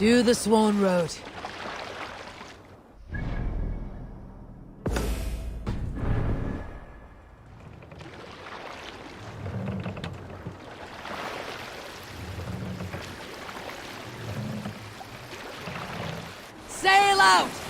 To the Swan Road. Sail out!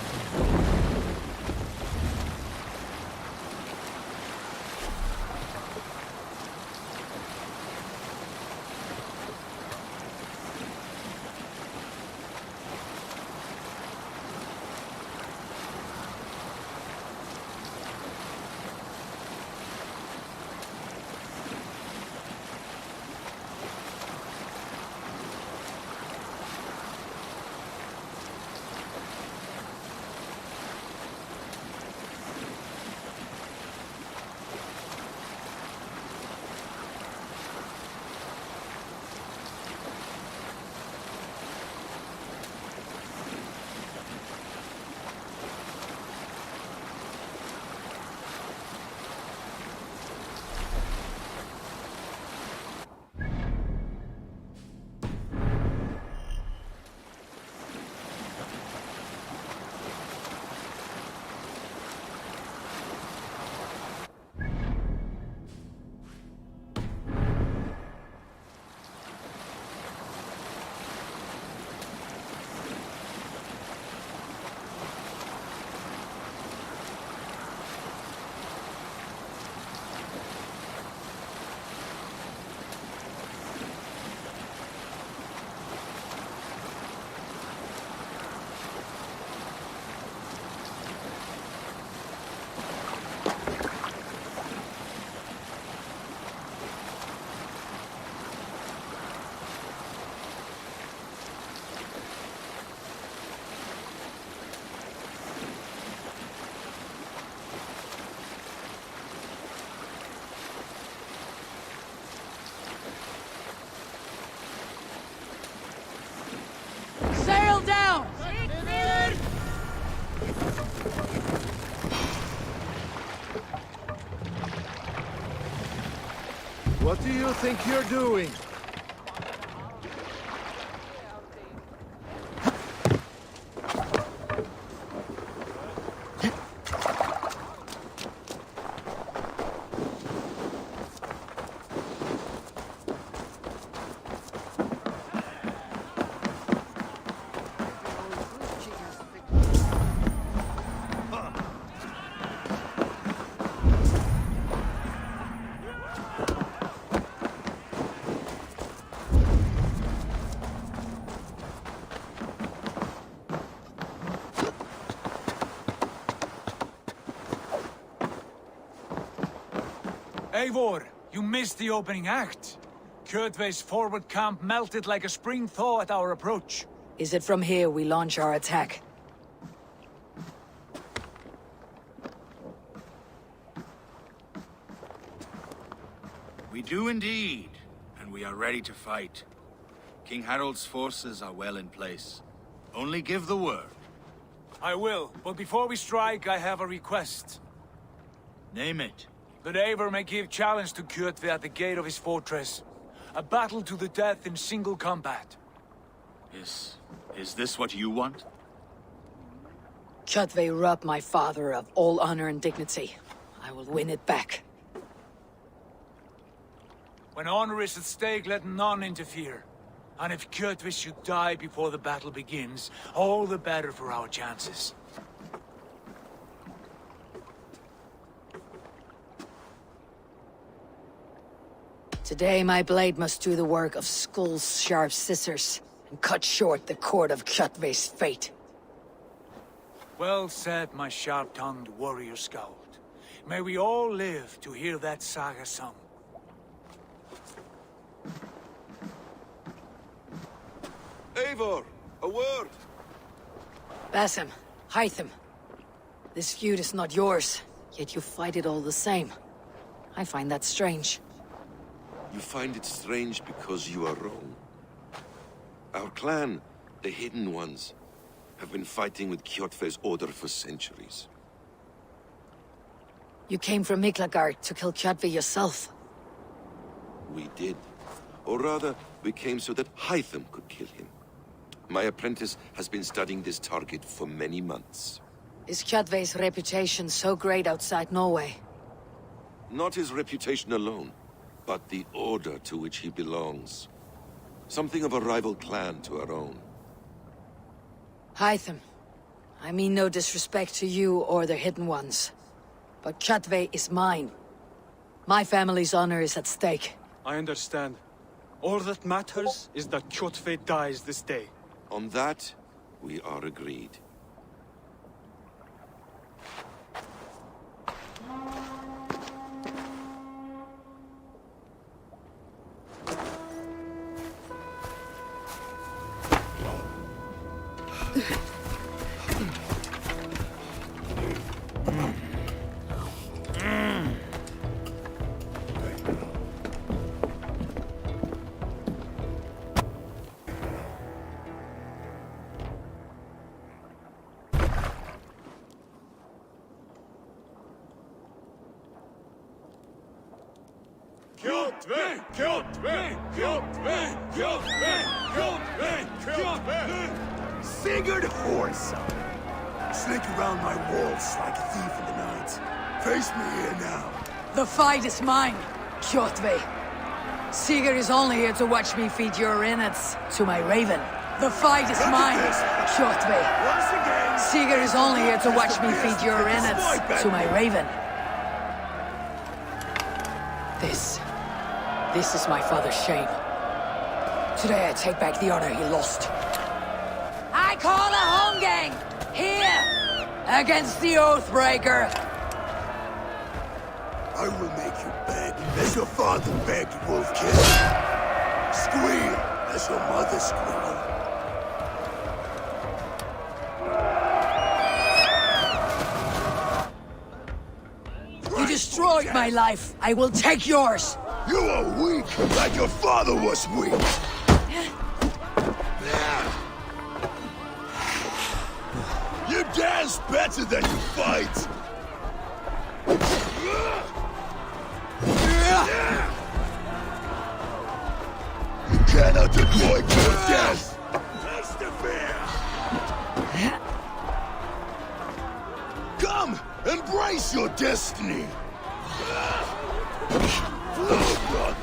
What do you think you're doing? Eivor, you missed the opening act. Kjotve's forward camp melted like a spring thaw at our approach. Is it from here we launch our attack? We do indeed, and we are ready to fight. King Harald's forces are well in place. Only give the word. I will, but before we strike, I have a request. Name it. That Eivor may give challenge to Kjotve at the gate of his fortress. A battle to the death in single combat. Is this what you want? Kjotve robbed my father of all honor and dignity. I will win it back. When honor is at stake, let none interfere. And if Kjotve should die before the battle begins, all the better for our chances. Today my blade must do the work of Skull's sharp scissors, and cut short the cord of Kjotve's fate. Well said, my sharp-tongued warrior scout. May we all live to hear that saga sung. Eivor, a word. Basim, Hytham. This feud is not yours, yet you fight it all the same. I find that strange. You find it strange because you are wrong. Our clan, the Hidden Ones, have been fighting with Kjotve's order for centuries. You came from Miklagard to kill Kjotve yourself. We did. Or rather, we came so that Hytham could kill him. My apprentice has been studying this target for many months. Is Kjotve's reputation so great outside Norway? Not his reputation alone, but the order to which he belongs. Something of a rival clan to our own. Hytham, I mean no disrespect to you or the Hidden Ones. But Kjotve is mine. My family's honor is at stake. I understand. All that matters is that Kjotve dies this day. On that, we are agreed. Sigurd horse! Slink around my walls like a thief in the night. Face me here now. The fight is mine, Kjotve. Sigurd is only here to watch me feed your innards to my raven. The fight is mine, Kjotve. Once again, Sigurd is only here to watch me feed your innards to my raven. This is my father's shame. Today I take back the honor he lost. I call a home gang! Here! Against the Oathbreaker! I will make you beg as your father begged, Wolfkin. Squeal as your mother squealed. You destroyed my life. I will take yours. You are weak, like your father was weak. You dance better than you fight. You cannot avoid your death. Taste the fear. Come, embrace your destiny. Blood.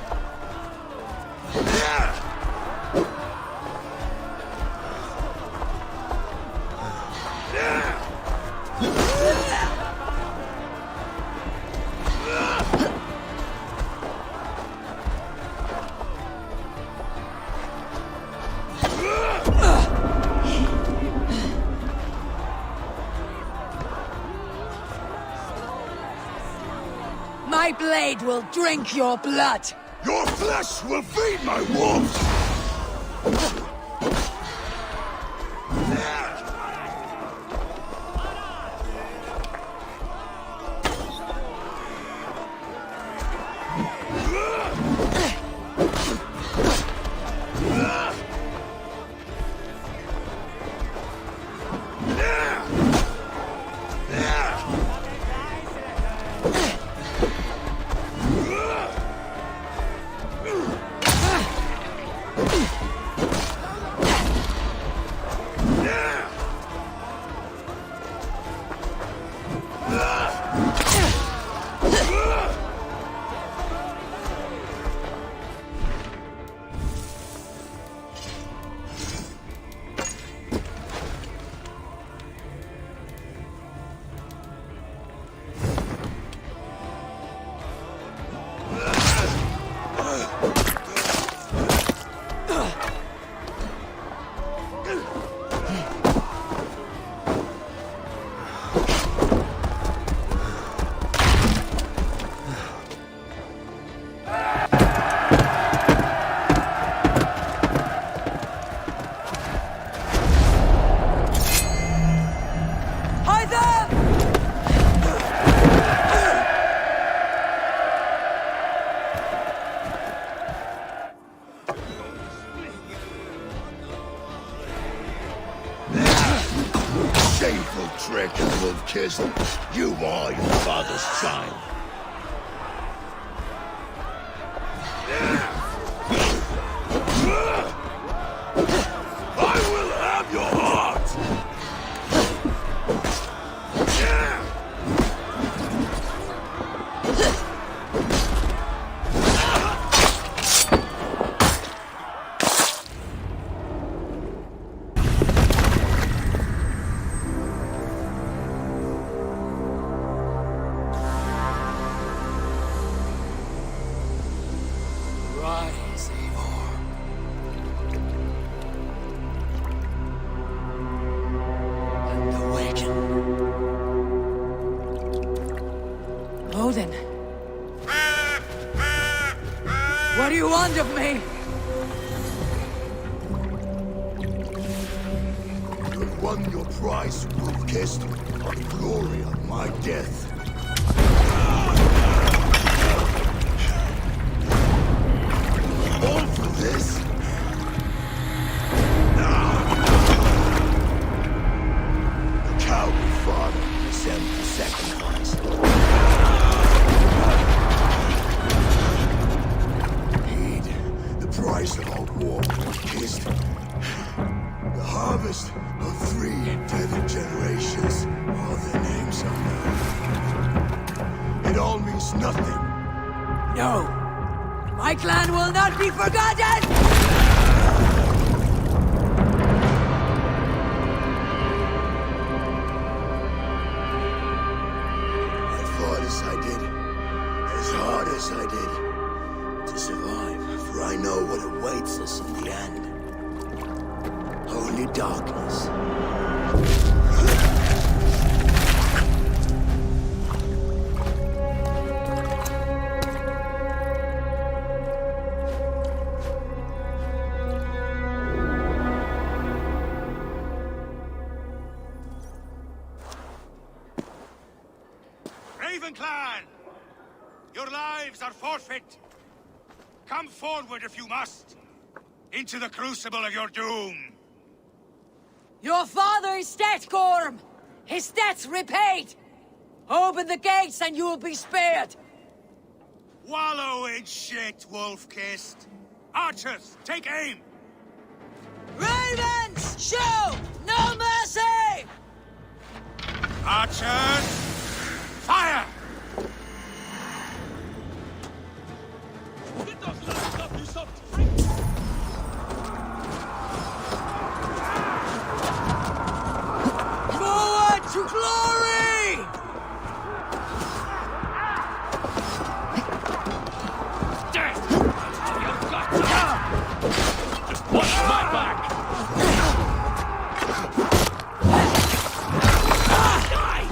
My blade will drink your blood. Your flesh will feed my wolves! Shameful trick, wolf-kissed. You are your father's child. I will have your heart! Rise, Eivor. And awaken. Odin. What do you want of me? You've won your prize, wolf-kissed. The glory of my death. All for this? The cowardly father sent the sacrifice. Heed the price of our war, kissed. The harvest of 3 dead generations. All their names are known. It all means nothing. No. My clan will not be forgotten! I fought as I did, as hard as I did, to survive, for I know what awaits us in the end. Only darkness. Raven Clan! Your lives are forfeit. Come forward if you must. Into the crucible of your doom. Your father is dead, G.A.M.M.O.N. His debt's repaid. Open the gates and you will be spared. Wallow in shit, wolf-kissed. Archers, take aim! Ravens, show no mercy! Archers, fire! Forward to glory! Death! You've got to... Just watch my back! Die!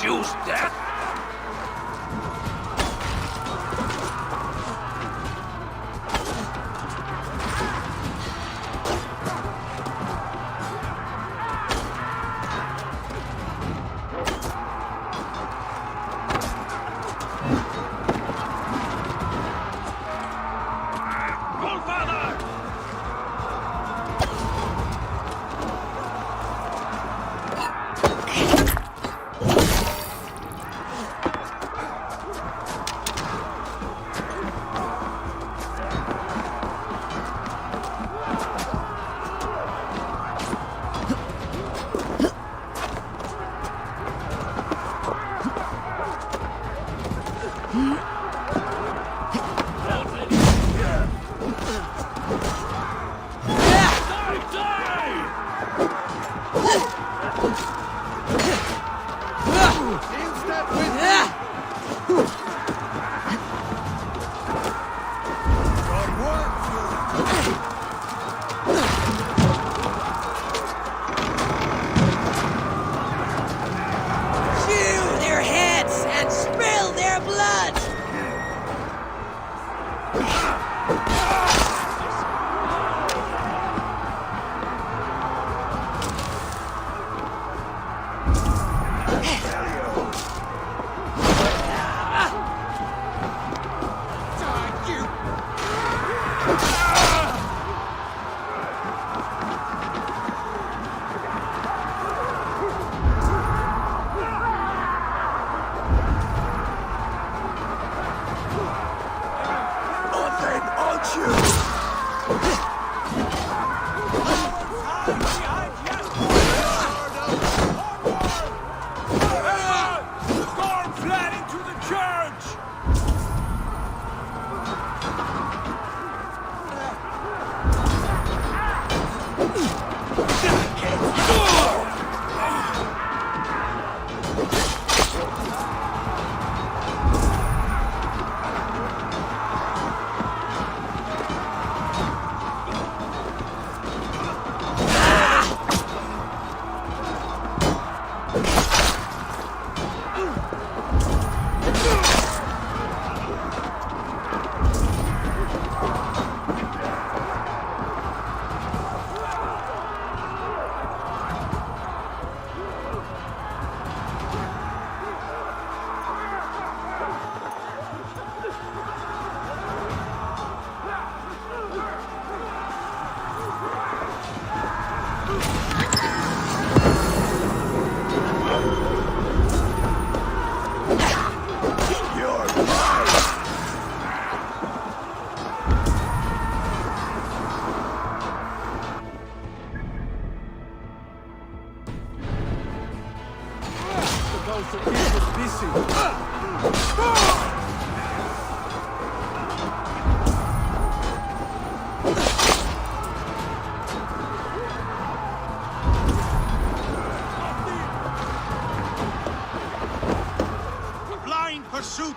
Choose death?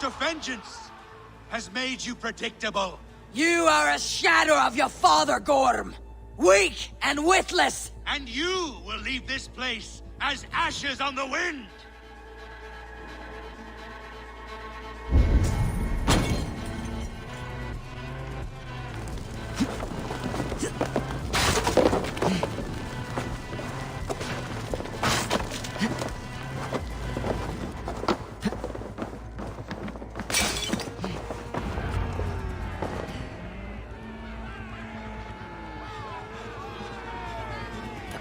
pursuit of vengeance has made you predictable. You are a shadow of your father, Gorm. Weak and witless. And you will leave this place as ashes on the wind.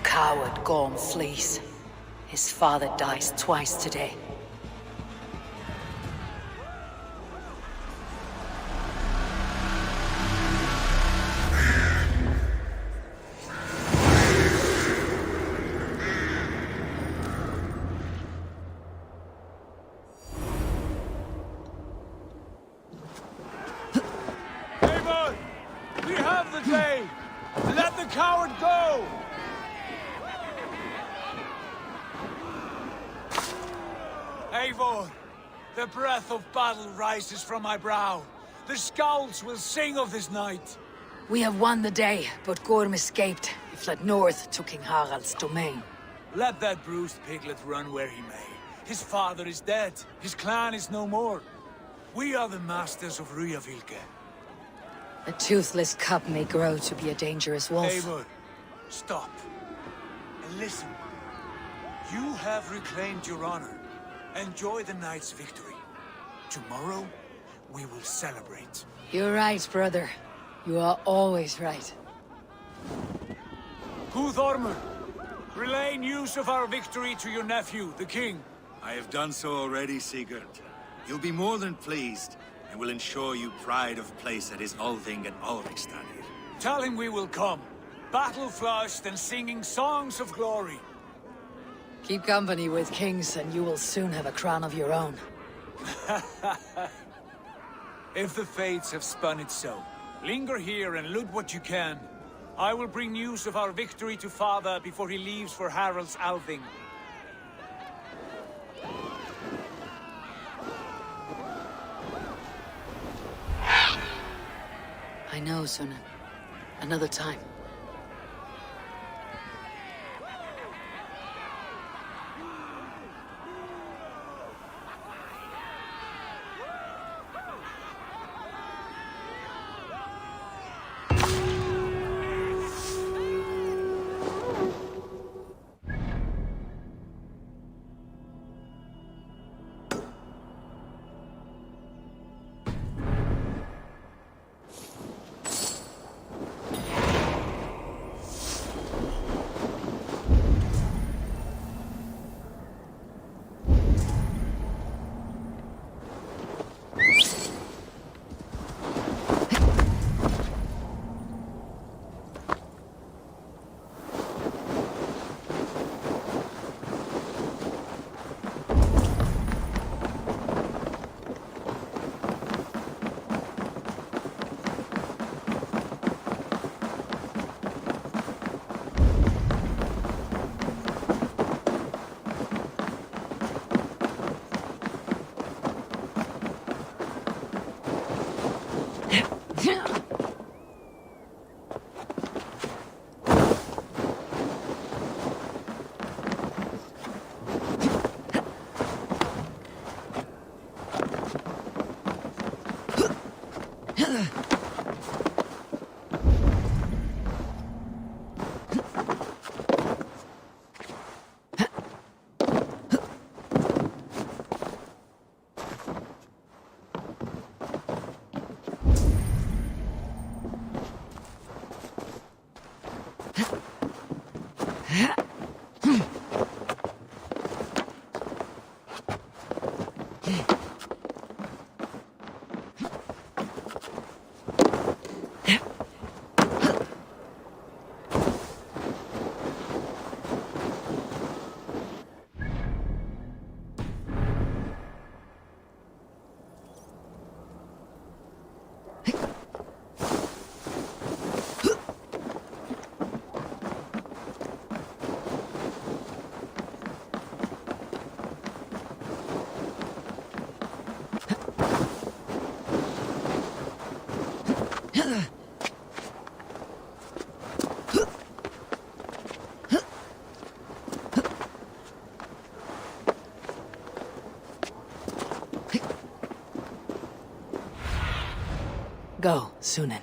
Coward Gorm flees. His father dies twice today. Eivor! We have the day! Let the coward go! Eivor, the breath of battle rises from my brow. The scouts will sing of this night. We have won the day, but Gorm escaped. He fled north to King Harald's domain. Let that bruised piglet run where he may. His father is dead. His clan is no more. We are the masters of Ryjavilke. A toothless cub may grow to be a dangerous wolf. Eivor, stop. And listen. You have reclaimed your honor. Enjoy the night's victory. Tomorrow, we will celebrate. You're right, brother. You are always right. Guthormur, relay news of our victory to your nephew, the king. I have done so already, Sigurd. He'll be more than pleased, and will ensure you pride of place at his Althing and Alrikstadir. Tell him we will come, battle-flushed and singing songs of glory. Keep company with kings, and you will soon have a crown of your own. If the fates have spun it so, linger here and loot what you can. I will bring news of our victory to father before he leaves for Harald's Althing. I know, Sunan. Another time. go, Sunan.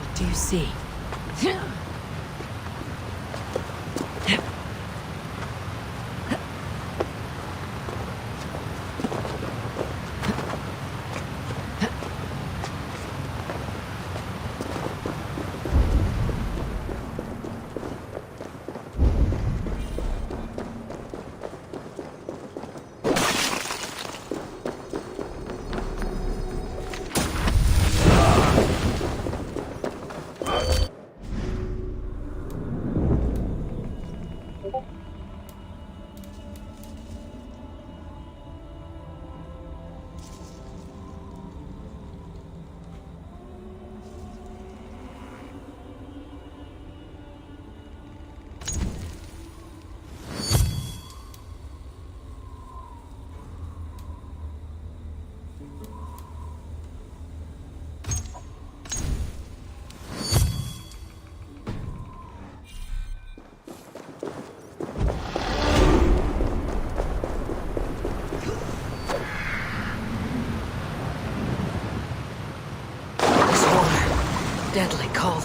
What do you see? Deadly cold.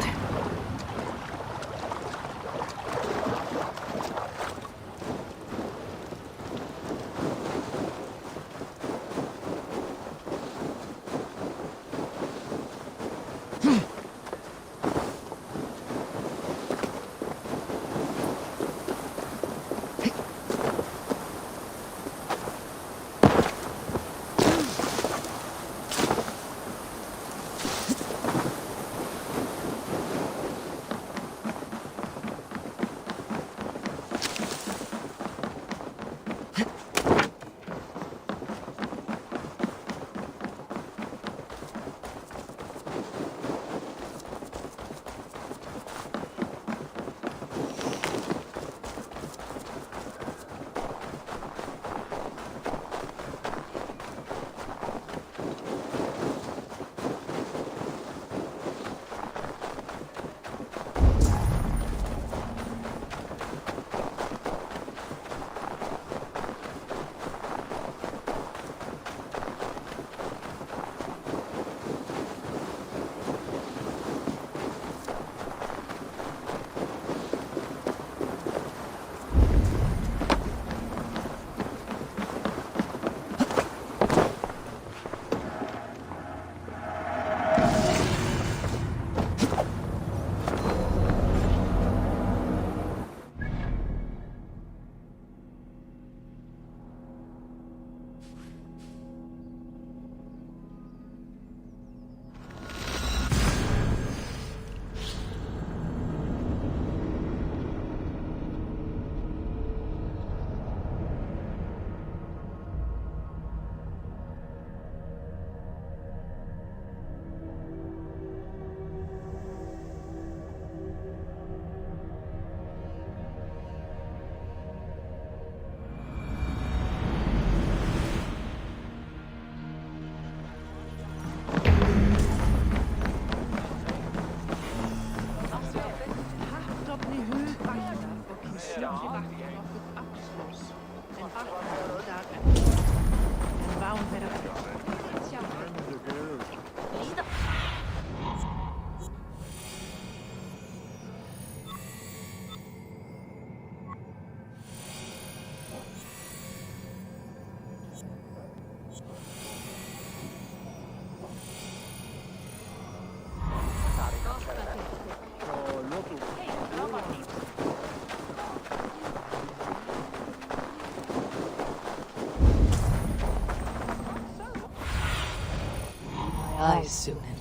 Eyes, Sunan.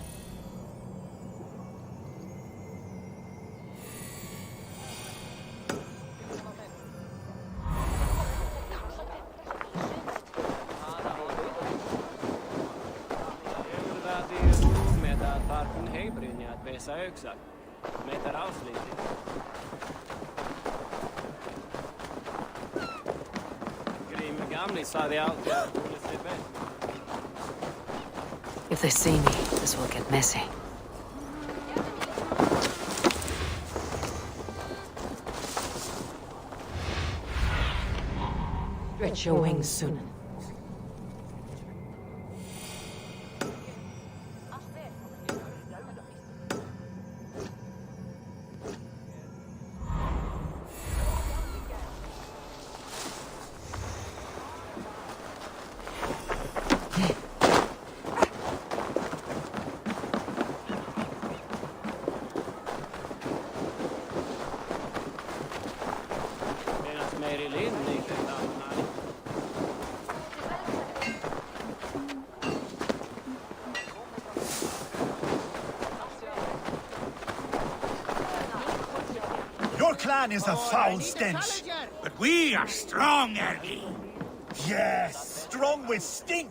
färgbrynja att väsa öxar. Mäter avslutning. Grym gamlis hade alltid hållit sig bäst. If they see me, this will get messy. Stretch your wings soon. Your clan is a foul stench. But we are strong, Ergi. Yes, strong with stink.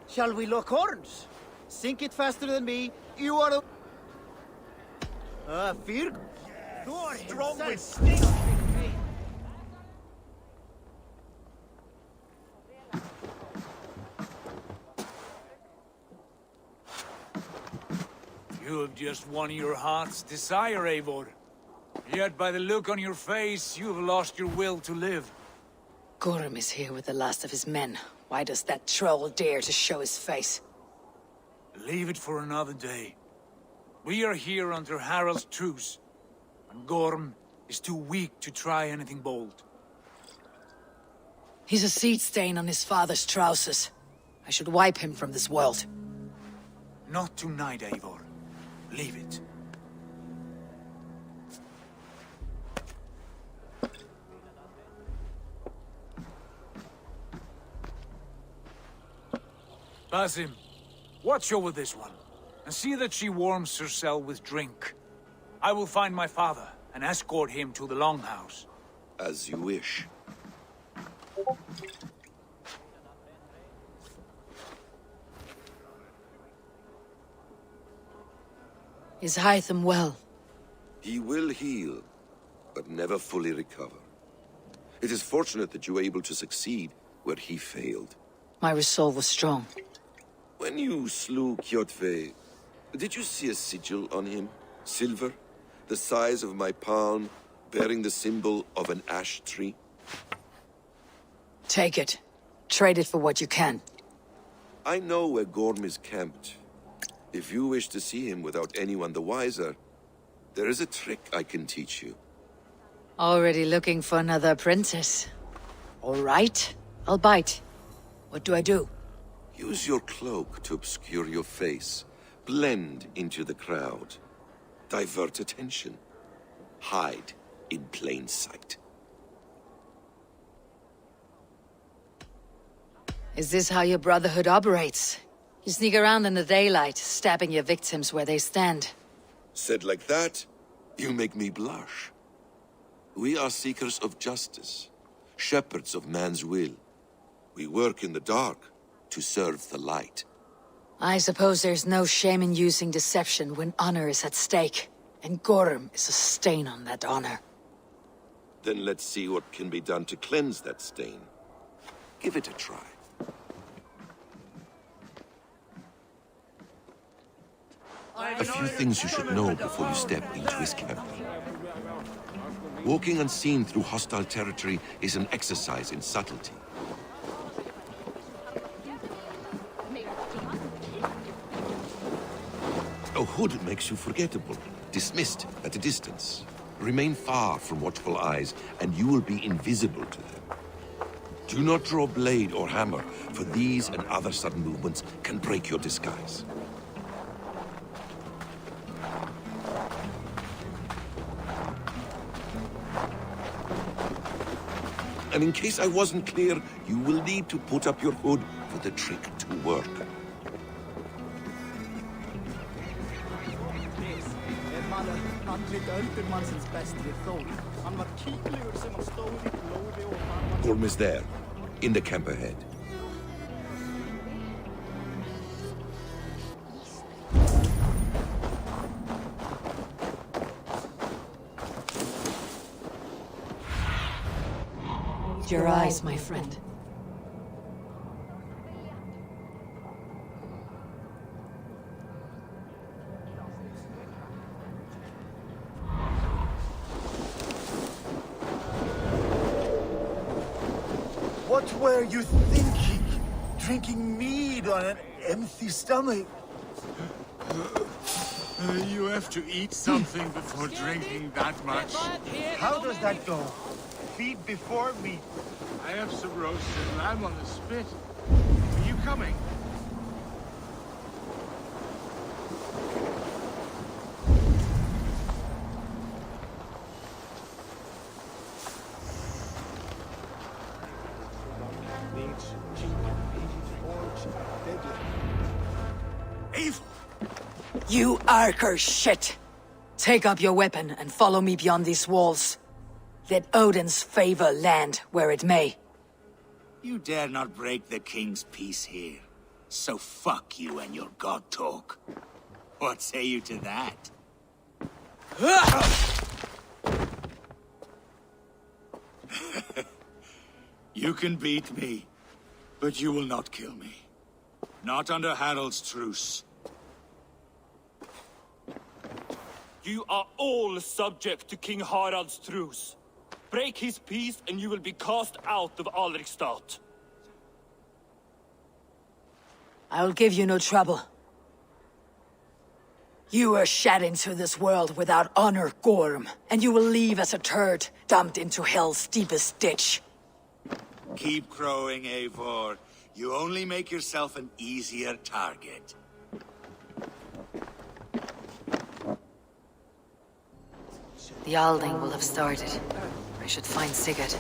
Shall we lock horns? Sink it faster than me. You are a... fear? Strong with stink. You have just won your heart's desire, Eivor. Yet by the look on your face, you have lost your will to live. G.A.M.M.O.N is here with the last of his men. Why does that troll dare to show his face? Leave it for another day. We are here under Harald's truce, and G.A.M.M.O.N is too weak to try anything bold. He's a seed stain on his father's trousers. I should wipe him from this world. Not tonight, Eivor. Leave it. Basim, watch over this one, and see that she warms herself with drink. I will find my father and escort him to the Longhouse. As you wish. Is Hytham well? He will heal, but never fully recover. It is fortunate that you were able to succeed where he failed. My resolve was strong. When you slew Kjotve, did you see a sigil on him? Silver? The size of my palm, bearing the symbol of an ash tree? Take it. Trade it for what you can. I know where Gorm is camped. If you wish to see him without anyone the wiser, there is a trick I can teach you. Already looking for another apprentice. All right, I'll bite. What do I do? Use your cloak to obscure your face. Blend into the crowd. Divert attention. Hide in plain sight. Is this how your Brotherhood operates? You sneak around in the daylight, stabbing your victims where they stand. Said like that, you make me blush. We are seekers of justice, shepherds of man's will. We work in the dark to serve the light. I suppose there's no shame in using deception when honor is at stake, and G.A.M.M.O.N is a stain on that honor. Then let's see what can be done to cleanse that stain. Give it a try. A few things you should know before you step into his camp. Walking unseen through hostile territory is an exercise in subtlety. A hood makes you forgettable, dismissed at a distance. Remain far from watchful eyes, and you will be invisible to them. Do not draw blade or hammer, for these and other sudden movements can break your disguise. And in case I wasn't clear, you will need to put up your hood for the trick to work. Gorm is there, in the camp ahead. Your eyes, my friend. What were you thinking? Drinking mead on an empty stomach? You have to eat something before drinking that much. How does that go? Feed before meat. I have some roasted lamb on the spit. Are you coming? Evil! You Archer shit! Take up your weapon and follow me beyond these walls. Let Odin's favor land where it may. You dare not break the king's peace here. So fuck you and your god talk. What say you to that? You can beat me, but you will not kill me. Not under Harold's truce. You are all subject to King Harald's truce. Break his peace and you will be cast out of Alrikstad. I'll give you no trouble. You were shed into this world without honor, Gorm, and you will leave as a turd, dumped into hell's deepest ditch. Keep crowing, Eivor. You only make yourself an easier target. The Alding will have started. I should find Sigurd.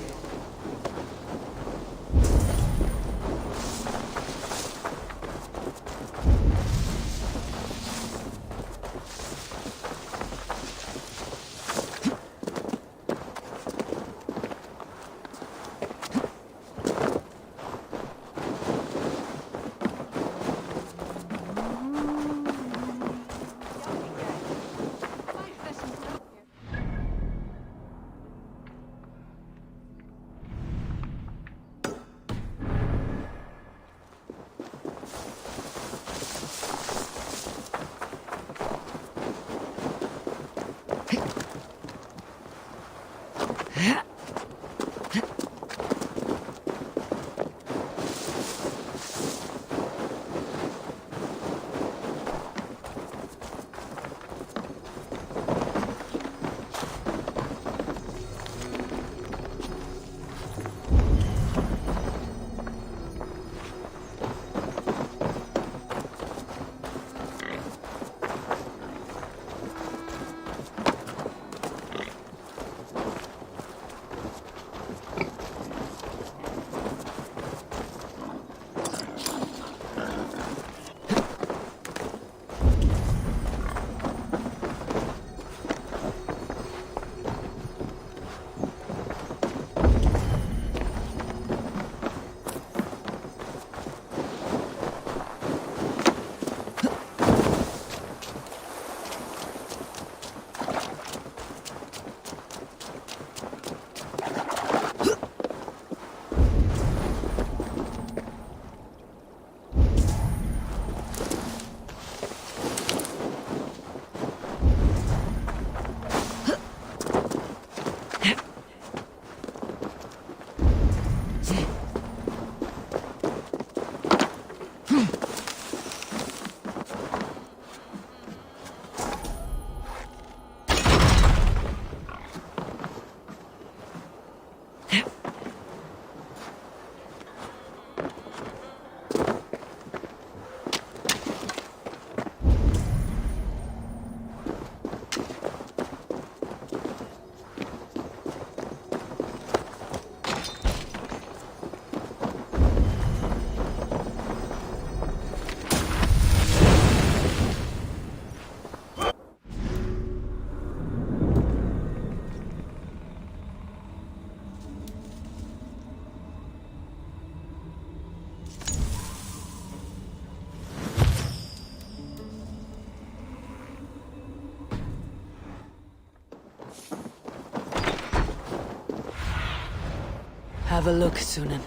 Have a look, Sunan.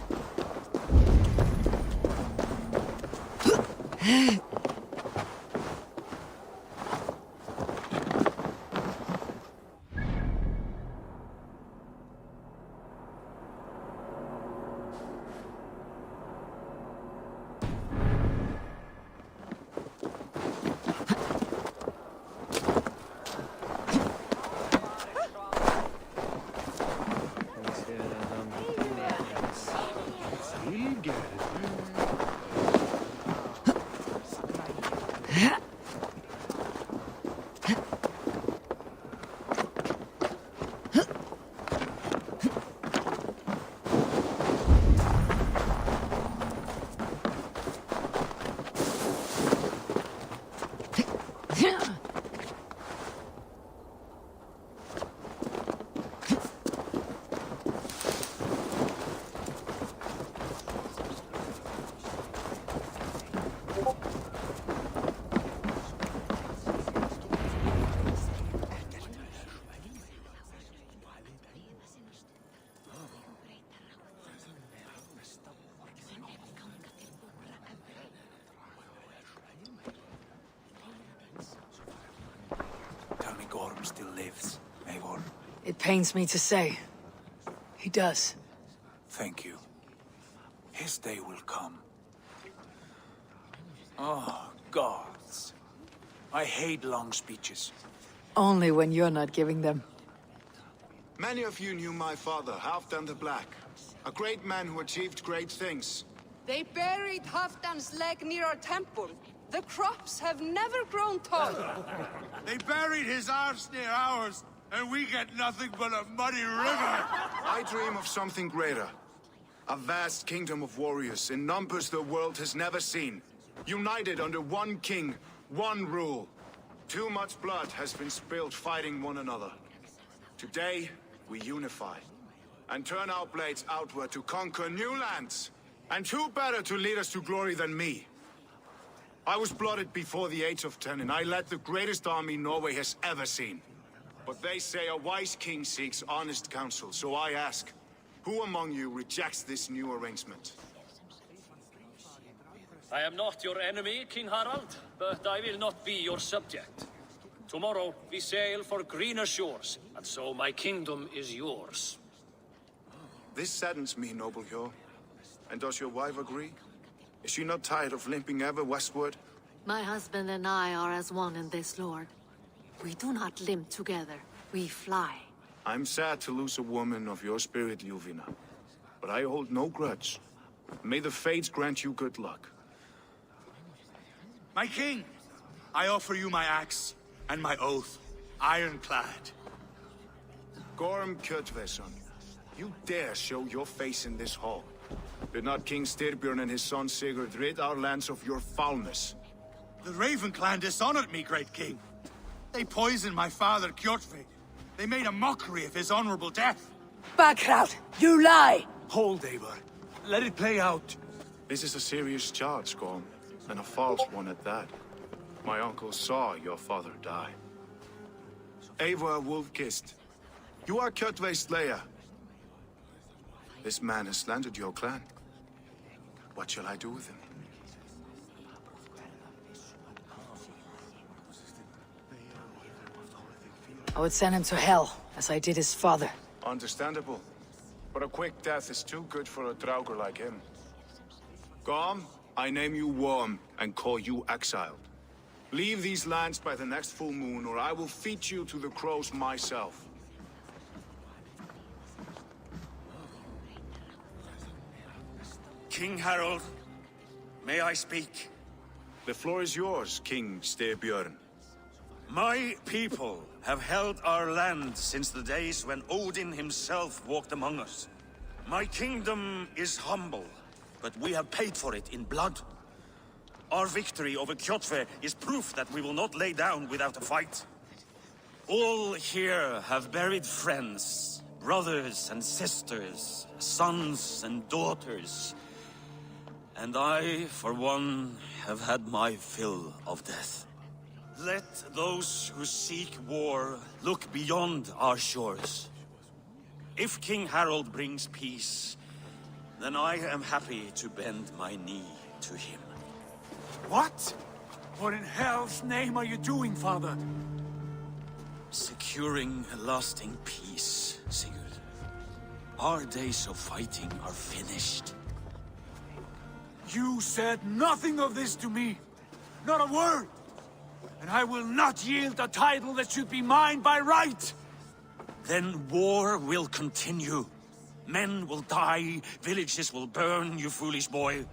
Tell me Gorm still lives, Eivor. It pains me to say. He does. Thank you. His day will come. Oh, gods. I hate long speeches. Only when you're not giving them. Many of you knew my father, Halfdan the Black. A great man who achieved great things. They buried Halfdan's leg near our temple. The crops have never grown tall. They buried his arse near ours, and we get nothing but a muddy river. I dream of something greater. A vast kingdom of warriors in numbers the world has never seen. United under one king, one rule. Too much blood has been spilled fighting one another. Today, we unify. And turn our blades outward to conquer new lands. And who better to lead us to glory than me? I was blooded before the age of 10, and I led the greatest army Norway has ever seen. But they say a wise king seeks honest counsel, so I ask, who among you rejects this new arrangement? I am not your enemy, King Harald, but I will not be your subject. Tomorrow we sail for greener shores, and so my kingdom is yours. This saddens me, noble Hjor. And does your wife agree? Is she not tired of limping ever westward? My husband and I are as one in this, Lord. We do not limp together, we fly. I'm sad to lose a woman of your spirit, Ljuvina. But I hold no grudge. May the fates grant you good luck. My king, I offer you my axe and my oath, ironclad. Gorm Kjotveson, you dare show your face in this hall. Did not King Styrbjörn and his son Sigurd rid our lands of your foulness? The Raven clan dishonored me, great king. They poisoned my father, Kjotve. They made a mockery of his honorable death. Backrout! You lie! Hold, Eivor. Let it play out. This is a serious charge, Gorm, and a false one at that. My uncle saw your father die. Eivor Wolf-Kissed, you are Kjotve's slayer. This man has slandered your clan. What shall I do with him? I would send him to hell, as I did his father. Understandable. But a quick death is too good for a Draugr like him. Gorm, I name you Worm and call you exiled. Leave these lands by the next full moon, or I will feed you to the crows myself. King Harald, may I speak? The floor is yours, King Styrbjörn. My people have held our land since the days when Odin himself walked among us. My kingdom is humble, but we have paid for it in blood. Our victory over Kjotve is proof that we will not lay down without a fight. All here have buried friends, brothers and sisters, sons and daughters. And I, for one, have had my fill of death. Let those who seek war look beyond our shores. If King Harald brings peace, Then I am happy to bend my knee to him. What? What in hell's name are you doing, father? Securing a lasting peace, Sigurd. Our days of fighting are finished. You said nothing of this to me. Not a word. And I will not yield a title that should be mine by right. Then war will continue. Men will die, villages will burn, you foolish boy.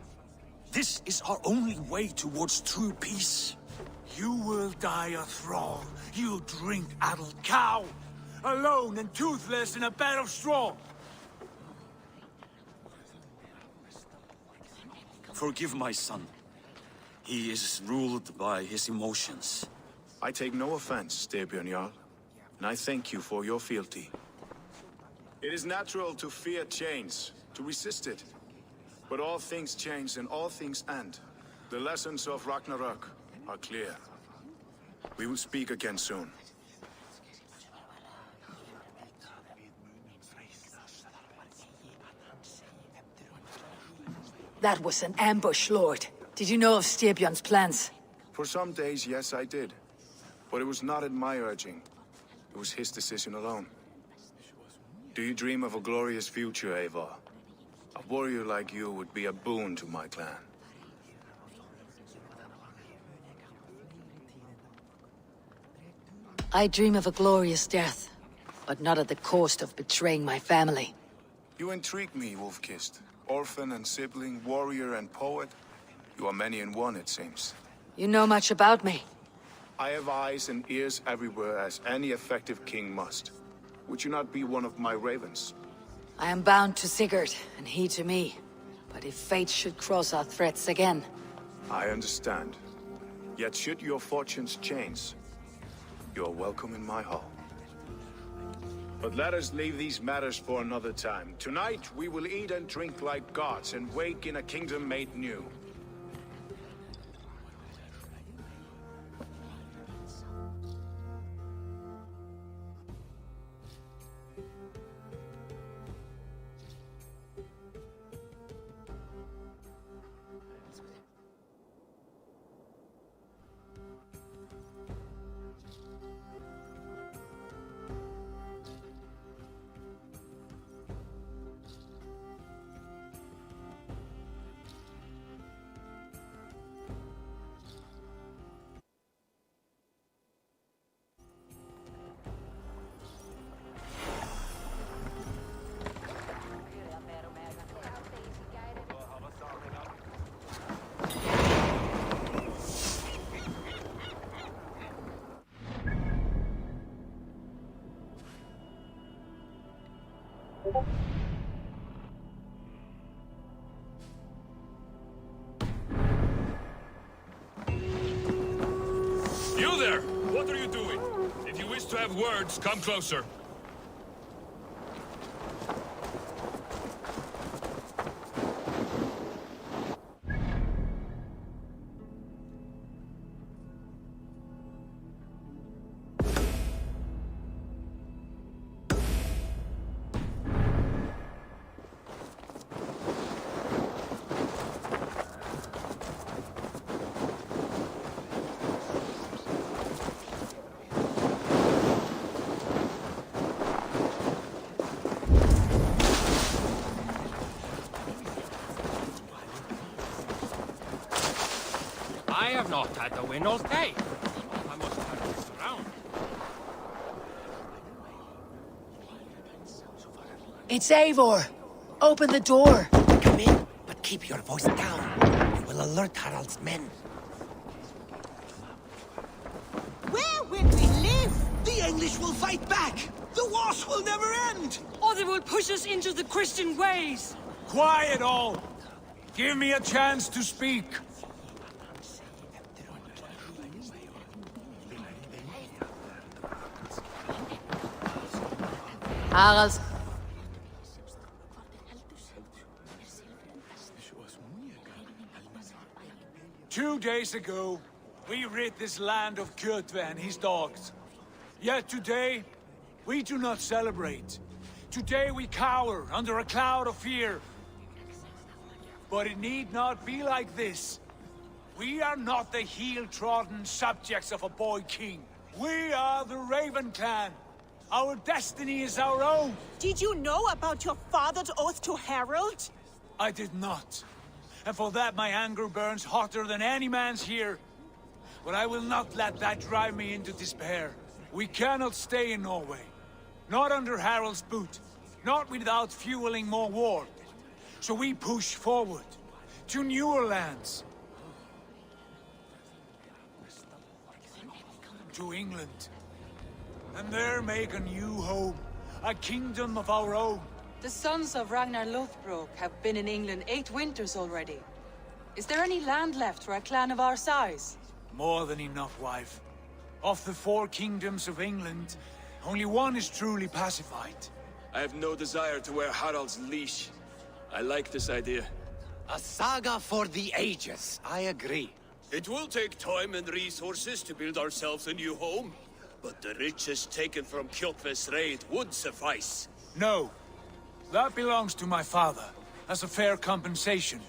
This is our only way towards true peace. You will die a thrall, you drink-addled cow, alone and toothless in a bed of straw. Forgive my son. He is ruled by his emotions. I take no offense, Styrbjörn Jarl, and I thank you for your fealty. It is natural to fear change, to resist it. But all things change and all things end. The lessons of Ragnarok are clear. We will speak again soon. That was an ambush, Lord. Did you know of Styrbjörn's plans? For some days, yes, I did. But it was not at my urging. It was his decision alone. Do you dream of a glorious future, Eivor? A warrior like you would be a boon to my clan. I dream of a glorious death, but not at the cost of betraying my family. You intrigue me, Wolf-Kissed. Orphan and sibling, warrior and poet. You are many in one, it seems. You know much about me. I have eyes and ears everywhere, as any effective king must. Would you not be one of my ravens? I am bound to Sigurd, and he to me. But if fate should cross our threats again... I understand. Yet should your fortunes change, you are welcome in my hall. But let us leave these matters for another time. Tonight, we will eat and drink like gods and wake in a kingdom made new. You there! What are you doing? If you wish to have words, come closer. I have not had the win all day. I must turn this around. It's Eivor! Open the door! Come in, but keep your voice down. You will alert Harald's men. Where will we live? The English will fight back! The wars will never end! Or they will push us into the Christian ways. Quiet all! Give me a chance to speak. Harald. 2 days ago, we rid this land of Kjotve and his dogs. Yet today, we do not celebrate. Today we cower under a cloud of fear. But it need not be like this. We are not the heel-trodden subjects of a boy king. We are the Raven clan. Our destiny is our own. Did you know about your father's oath to Harold? I did not. And for that my anger burns hotter than any man's here. But I will not let that drive me into despair. We cannot stay in Norway. Not under Harold's boot. Not without fueling more war. So we push forward. To newer lands. To England. And there make a new home. A kingdom of our own. The sons of Ragnar Lothbrok have been in England 8 winters already. Is there any land left for a clan of our size? More than enough, wife. Of the 4 kingdoms of England, only one is truly pacified. I have no desire to wear Harald's leash. I like this idea. A saga for the ages, I agree. It will take time and resources to build ourselves a new home, but the riches taken from Kjotve's raid would suffice. No. That belongs to my father, as a fair compensation.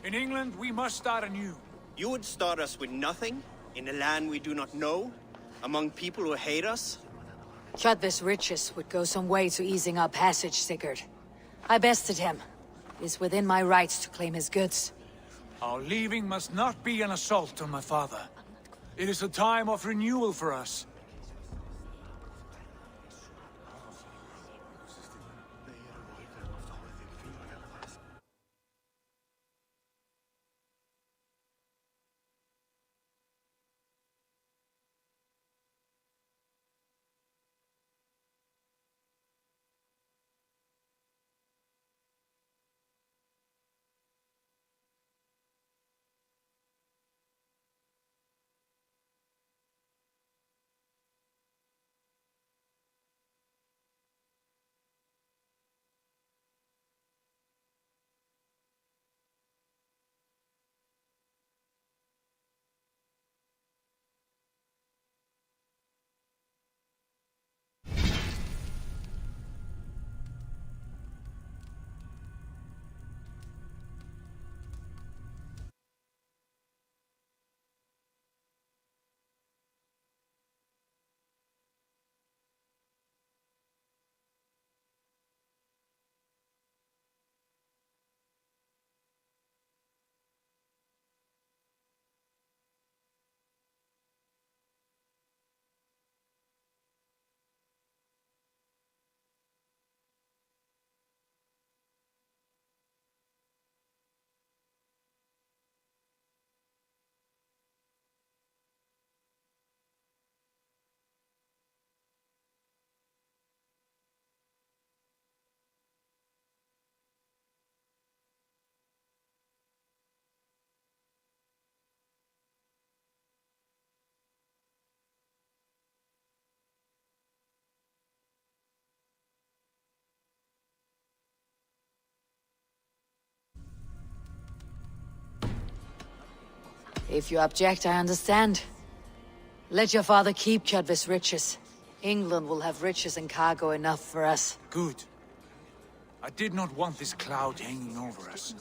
In England, we must start anew. You would start us with nothing? In a land we do not know? Among people who hate us? Kjotve's riches would go some way to easing our passage, Sigurd. I bested him. It is within my rights to claim his goods. Our leaving must not be an assault on my father. It is a time of renewal for us. If you object, I understand. Let your father keep Kjotve's riches. England will have riches and cargo enough for us. Good. I did not want this cloud hanging over us.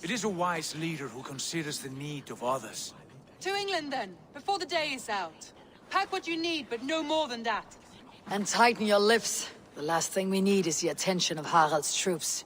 It is a wise leader who considers the need of others. To England then, before the day is out. Pack what you need, but no more than that. And tighten your lips. The last thing we need is the attention of Harald's troops.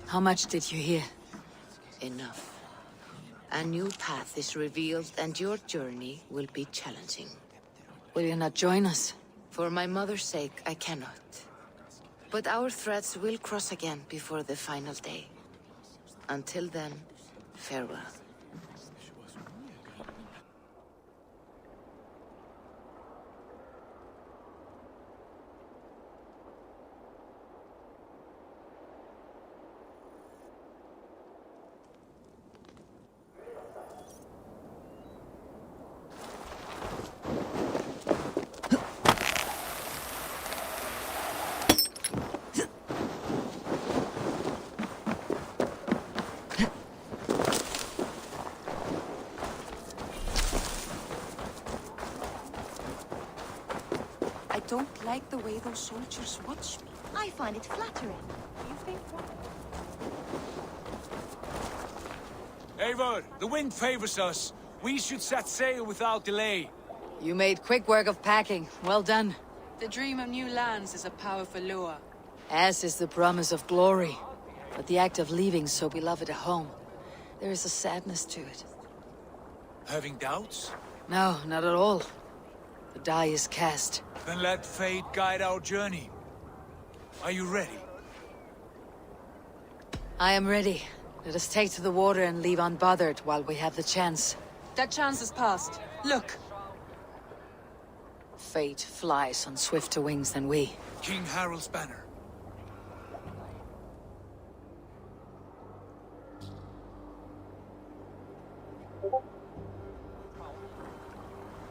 How much did you hear? Enough. A new path is revealed and your journey will be challenging. Will you not join us? For my mother's sake, I cannot. But our threads will cross again before the final day. Until then, farewell. don't like the way those soldiers watch me. I find it flattering. You think what? Eivor, the wind favors us. We should set sail without delay. You made quick work of packing. Well done. The dream of new lands is a powerful lure. As is the promise of glory. But the act of leaving so beloved a home, there is a sadness to it. Having doubts? No, not at all. The die is cast. Then let fate guide our journey. Are you ready? I am ready. Let us take to the water and leave unbothered while we have the chance. That chance is past. Look! Fate flies on swifter wings than we. King Harald's banner.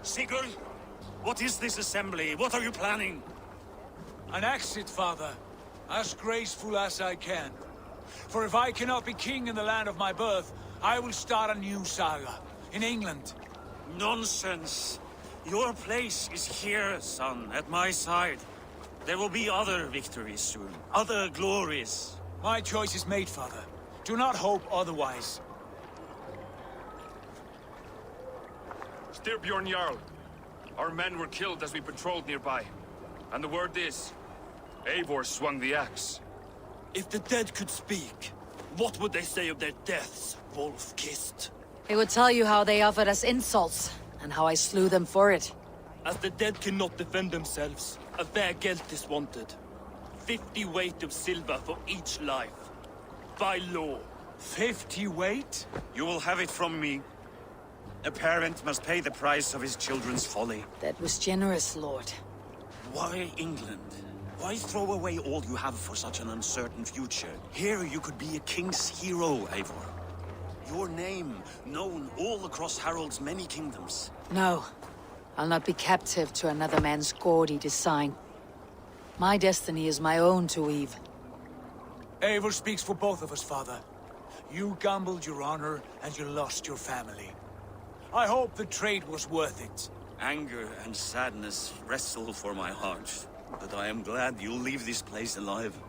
Sigurd, what is this assembly? What are you planning? An exit, father. As graceful as I can. For if I cannot be king in the land of my birth, I will start a new saga. In England. Nonsense. Your place is here, son, at my side. There will be other victories soon. Other glories. My choice is made, father. Do not hope otherwise. Styrbjorn Jarl. Our men were killed as we patrolled nearby. And the word is, Eivor swung the axe. If the dead could speak, what would they say of their deaths, wolf-kissed? They would tell you how they offered us insults, and how I slew them for it. As the dead cannot defend themselves, a fair gelt is wanted. 50 weight of silver for each life. By law. 50 weight? You will have it from me. A parent must pay the price of his children's folly. That was generous, Lord. Why England? Why throw away all you have for such an uncertain future? Here you could be a king's hero, Eivor. Your name known all across Harald's many kingdoms. No. I'll not be captive to another man's gaudy design. My destiny is my own to weave. Eivor speaks for both of us, father. You gambled your honor, and you lost your family. I hope the trade was worth it. Anger and sadness wrestle for my heart. But I am glad you'll leave this place alive.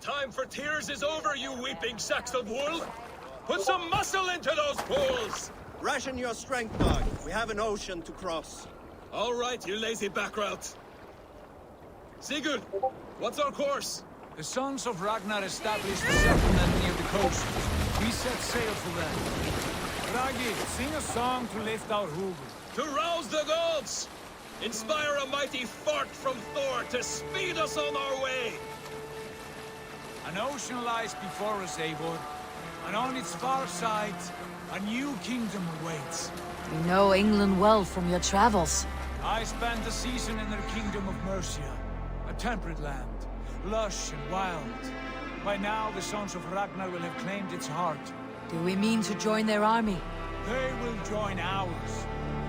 Time for tears is over, you weeping sacks of wool! Put some muscle into those pools! Ration your strength, dog. We have an ocean to cross. All right, you lazy backrout. Sigurd, what's our course? The sons of Ragnar established a settlement near the coast. We set sail for them. Ragi, sing a song to lift our hoover. To rouse the gods! Inspire a mighty fart from Thor to speed us on our way! An ocean lies before us, Eivor, and on its far side, a new kingdom awaits. You know England well from your travels. I spent a season in the kingdom of Mercia, a temperate land, lush and wild. By now, the sons of Ragnar will have claimed its heart. Do we mean to join their army? They will join ours.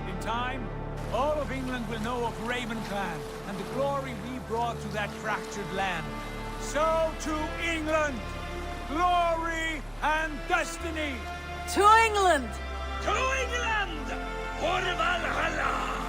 In time, all of England will know of Raven Clan and the glory we brought to that fractured land. So to England, glory and destiny! To England! To England! For Valhalla!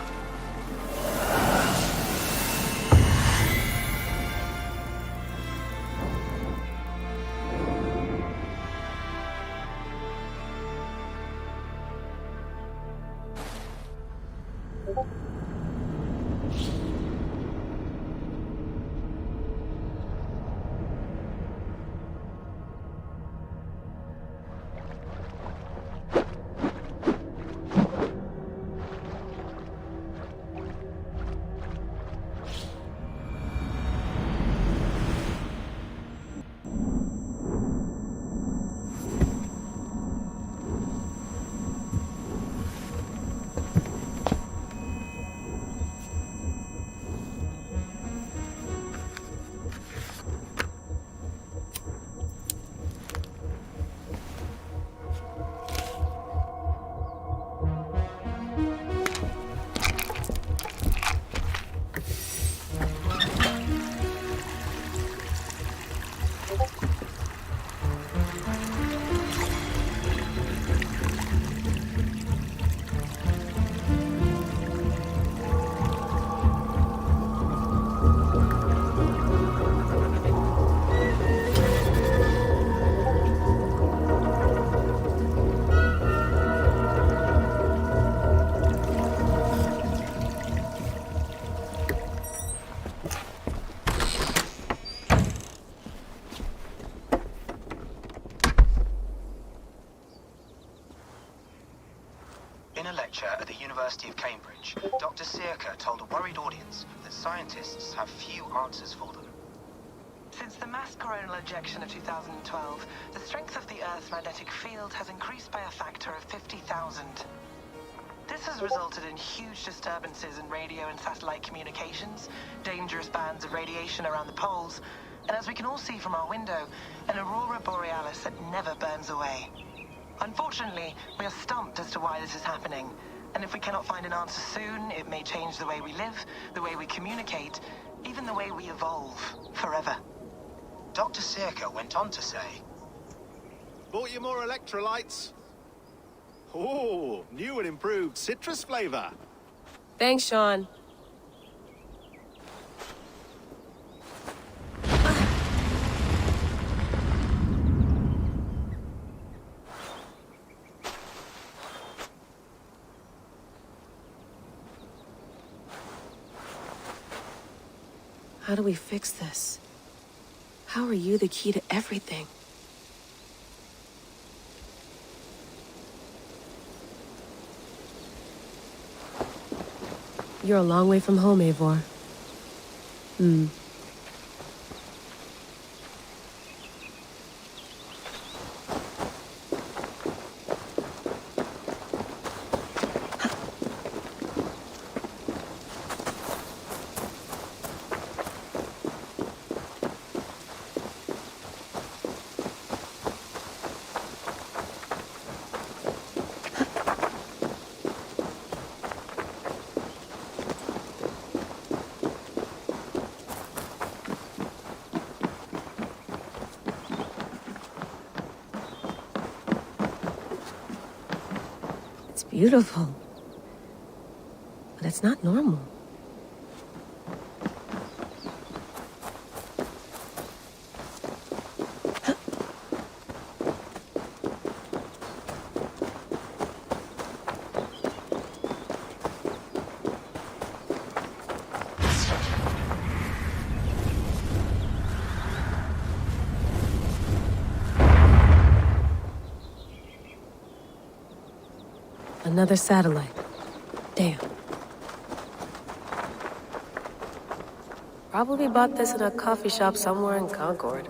a lecture at the University of Cambridge, Dr. Circa told a worried audience that scientists have few answers for them. Since the mass coronal ejection of 2012, the strength of the Earth's magnetic field has increased by a factor of 50,000. This has resulted in huge disturbances in radio and satellite communications, dangerous bands of radiation around the poles, and as we can all see from our window, an aurora borealis that never burns away. Unfortunately, we are stumped as to why this is happening, and if we cannot find an answer soon, it may change the way we live, the way we communicate, even the way we evolve, forever. Dr. Circa went on to say, Bought you more electrolytes? Oh, new and improved citrus flavor. Thanks, Sean. How do we fix this? How are you the key to everything? You're a long way from home, Eivor. Beautiful. But it's not normal. Another satellite. Damn. Probably bought this in a coffee shop somewhere in Concord.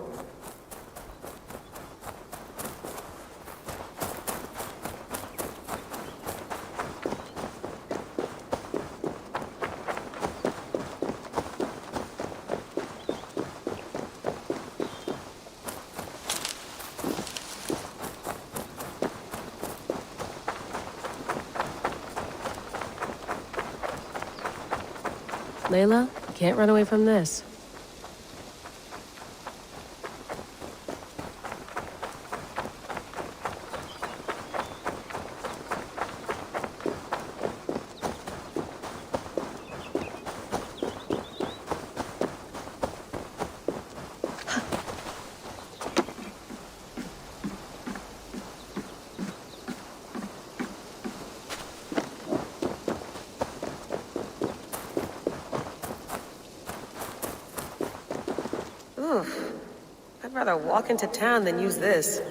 Layla, can't run away from this. Oof. I'd rather walk into town than use this.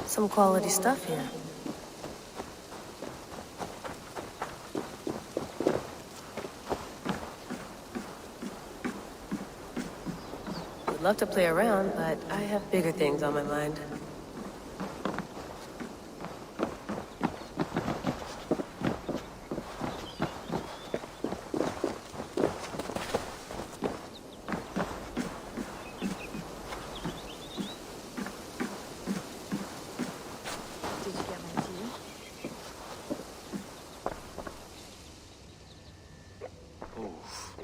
Some quality stuff here. Would love to play around, but I have bigger things on my mind.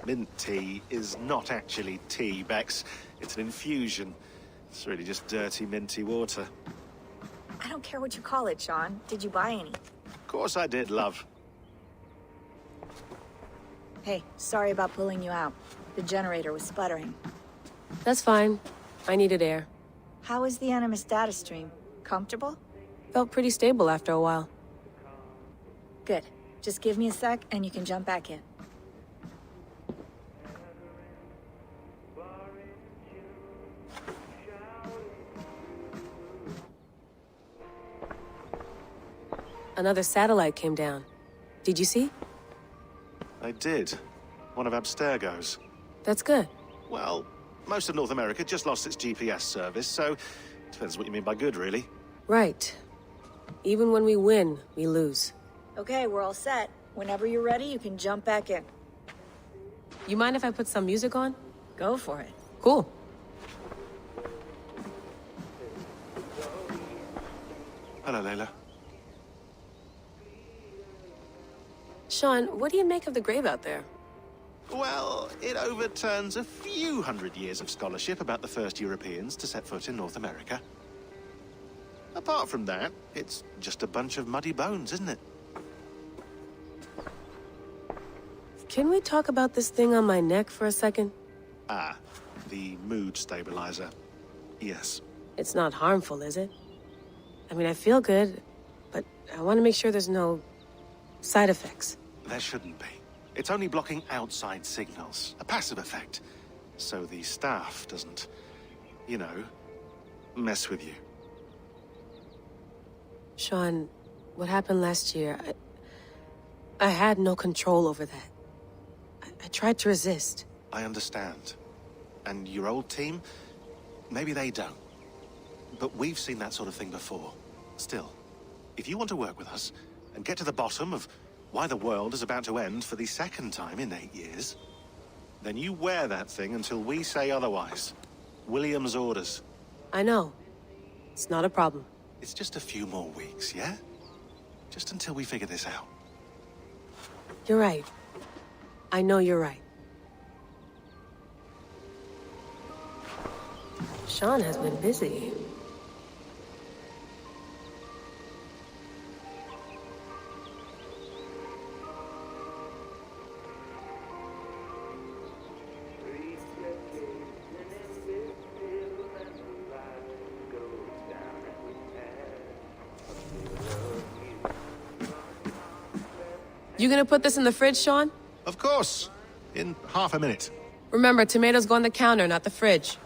Mint tea is not actually tea, Bex. It's an infusion. It's really just dirty, minty water. I don't care what you call it, Sean. Did you buy any? Of course I did, love. Hey, sorry about pulling you out. The generator was sputtering. That's fine. I needed air. How is the Animus data stream? Comfortable? Felt pretty stable after a while. Good. Just give me a sec and you can jump back in. Another satellite came down. Did you see? I did. One of Abstergo's. That's good. Well, most of North America just lost its GPS service, so depends what you mean by good, really. Right. Even when we win, we lose. Okay, we're all set. Whenever you're ready, you can jump back in. You mind if I put some music on? Go for it. Cool. Hello, Layla. Sean, what do you make of the grave out there? Well, it overturns a few hundred years of scholarship about the first Europeans to set foot in North America. Apart from that, it's just a bunch of muddy bones, isn't it? Can we talk about this thing on my neck for a second? Ah, the mood stabilizer. Yes. It's not harmful, is it? I mean, I feel good, but I want to make sure there's no side effects. There shouldn't be. It's only blocking outside signals, a passive effect, so the staff doesn't, you know, mess with you. Sean, what happened last year, I had no control over that. I tried to resist. I understand. And your old team, maybe they don't. But we've seen that sort of thing before. Still, if you want to work with us and get to the bottom of why the world is about to end for the second time in 8 years, then you wear that thing until we say otherwise. William's orders. I know. It's not a problem. It's just a few more weeks, yeah? Just until we figure this out. You're right. I know you're right. Sean has been busy. You gonna put this in the fridge, Sean? Of course. In half a minute. Remember, tomatoes go on the counter, not the fridge.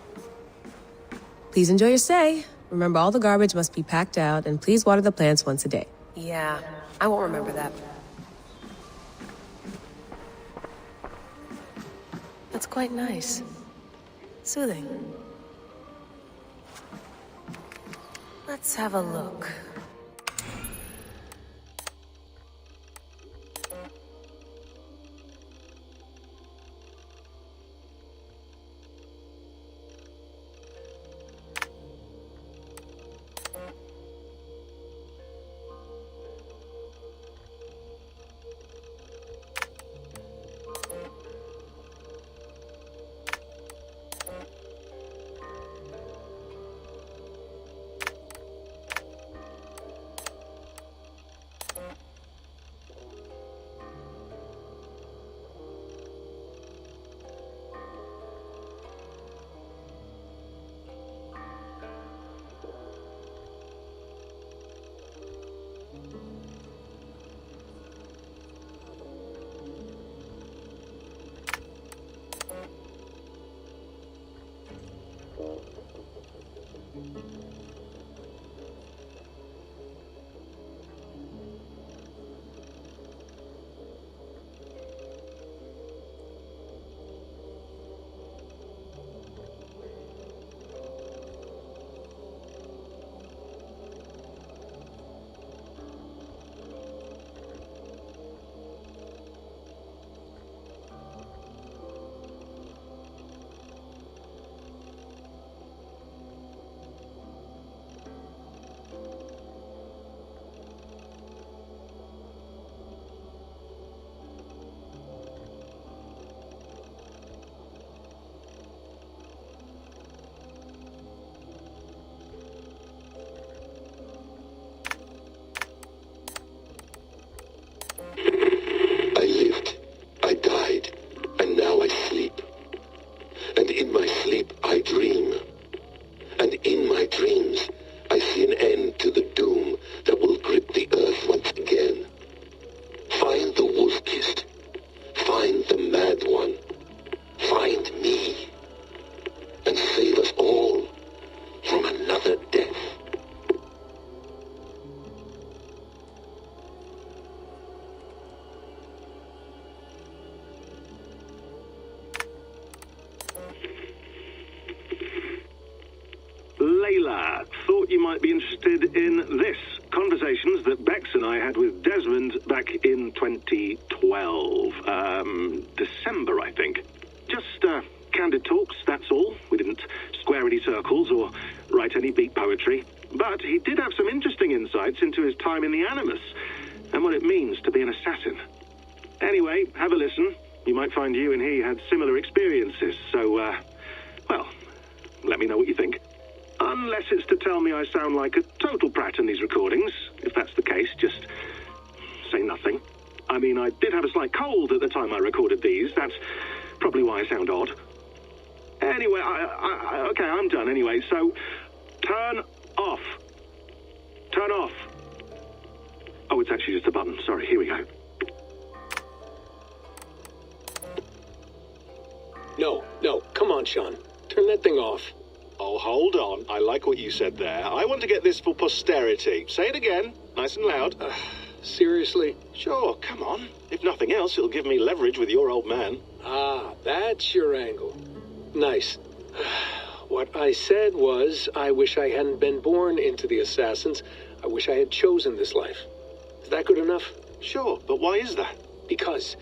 Please enjoy your stay. Remember, all the garbage must be packed out, and please water the plants once a day. Yeah, I won't remember that. That's quite nice. Soothing. Let's have a look. might be interested in this. Conversations that Bex and I had with Desmond back in 2012. December, I think. Just, candid talks, that's all. We didn't square any circles or write any beat poetry. But he did have some interesting insights into his time in the Animus and what it means to be an assassin. Anyway, have a listen. You might find you and he had similar experiences, so, well, let me know what you think. Unless it's to tell me I sound like a total prat in these recordings. If that's the case, just say nothing. I mean, I did have a slight cold at the time I recorded these. That's probably why I sound odd. Anyway, okay, I'm done anyway, so turn off. Turn off. Oh, it's actually just a button. Sorry, here we go. No, come on, Sean. Turn that thing off. Oh, hold on. I like what you said there. I want to get this for posterity. Say it again, nice and loud. Seriously? Sure, come on. If nothing else, it'll give me leverage with your old man. Ah, that's your angle. Nice. What I said was, I wish I hadn't been born into the Assassins. I wish I had chosen this life. Is that good enough? Sure, but why is that? Because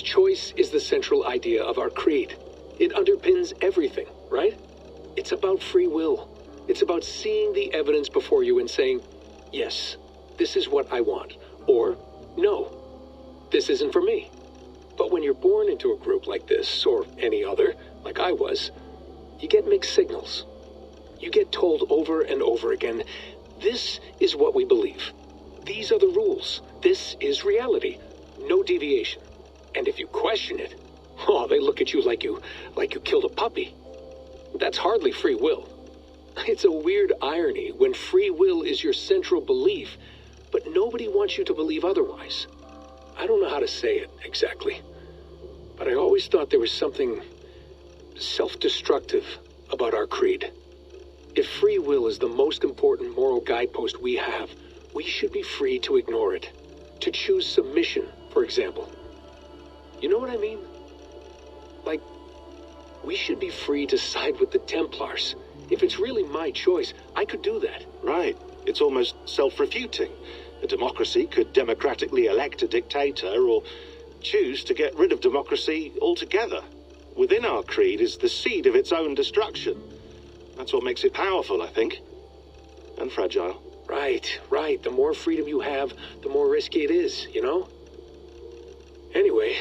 choice is the central idea of our creed. It underpins everything, right? It's about free will. It's about seeing the evidence before you and saying, yes, this is what I want. Or, no, this isn't for me. But when you're born into a group like this, or any other, like I was, you get mixed signals. You get told over and over again, this is what we believe. These are the rules. This is reality. No deviation. And if you question it, oh, they look at you like you killed a puppy. That's hardly free will. It's a weird irony when free will is your central belief, but nobody wants you to believe otherwise. I don't know how to say it exactly, but I always thought there was something self-destructive about our creed. If free will is the most important moral guidepost we have, we should be free to ignore it. To choose submission, for example. You know what I mean? Like, we should be free to side with the Templars. If it's really my choice, I could do that. Right. It's almost self-refuting. A democracy could democratically elect a dictator or choose to get rid of democracy altogether. Within our creed is the seed of its own destruction. That's what makes it powerful, I think. And fragile. Right. The more freedom you have, the more risky it is, you know? Anyway,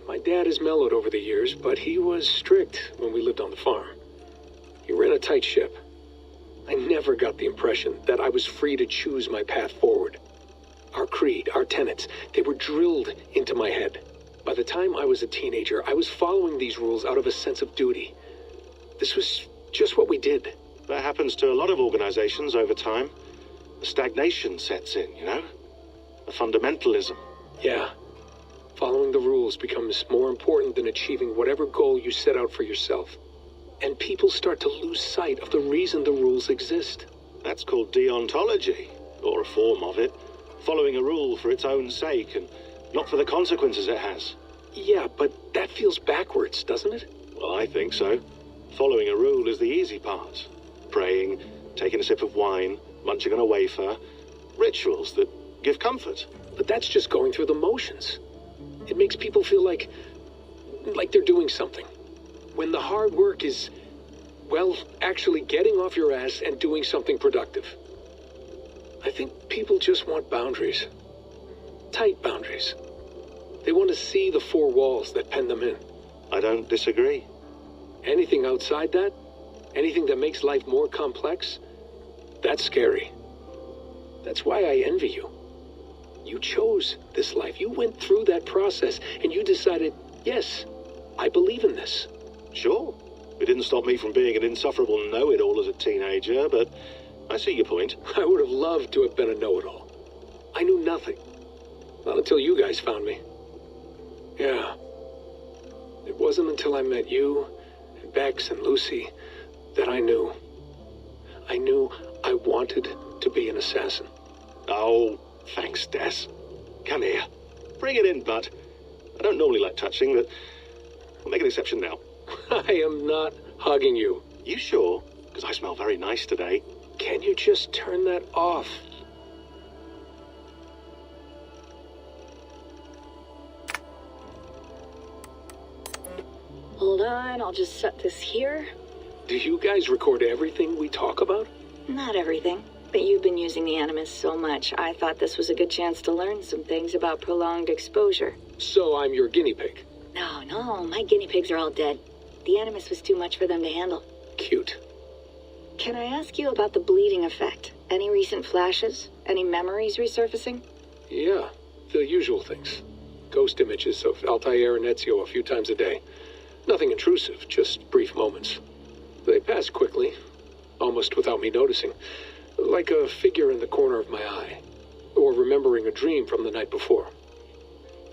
my dad has mellowed over the years, but he was strict when we lived on the farm. He ran a tight ship. I never got the impression that I was free to choose my path forward. Our creed, our tenets, they were drilled into my head. By the time I was a teenager, I was following these rules out of a sense of duty. This was just what we did. That happens to a lot of organizations over time. The stagnation sets in, you know? The fundamentalism. Yeah. Following the rules becomes more important than achieving whatever goal you set out for yourself. And people start to lose sight of the reason the rules exist. That's called deontology, or a form of it. Following a rule for its own sake, and not for the consequences it has. Yeah, but that feels backwards, doesn't it? Well, I think so. Following a rule is the easy part. Praying, taking a sip of wine, munching on a wafer. Rituals that give comfort. But that's just going through the motions. It makes people feel like they're doing something. When the hard work is, well, actually getting off your ass and doing something productive. I think people just want boundaries. Tight boundaries. They want to see the four walls that pen them in. I don't disagree. Anything outside that, anything that makes life more complex, that's scary. That's why I envy you. You chose this life. You went through that process, and you decided, yes, I believe in this. Sure. It didn't stop me from being an insufferable know-it-all as a teenager, but I see your point. I would have loved to have been a know-it-all. I knew nothing. Not until you guys found me. Yeah. It wasn't until I met you, and Bex and Lucy, that I knew. I knew I wanted to be an assassin. Oh, thanks, Des. Come here. Bring it in, bud. I don't normally like touching, but we'll make an exception now. I am not hugging you. You sure? Because I smell very nice today. Can you just turn that off? Hold on, I'll just set this here. Do you guys record everything we talk about? Not everything, but you've been using the Animus so much, I thought this was a good chance to learn some things about prolonged exposure. So I'm your guinea pig. No, my guinea pigs are all dead. The Animus was too much for them to handle. Cute. Can I ask you about the bleeding effect? Any recent flashes? Any memories resurfacing? Yeah, the usual things. Ghost images of Altair and Ezio a few times a day. Nothing intrusive, just brief moments. They pass quickly, almost without me noticing. Like a figure in the corner of my eye. Or remembering a dream from the night before.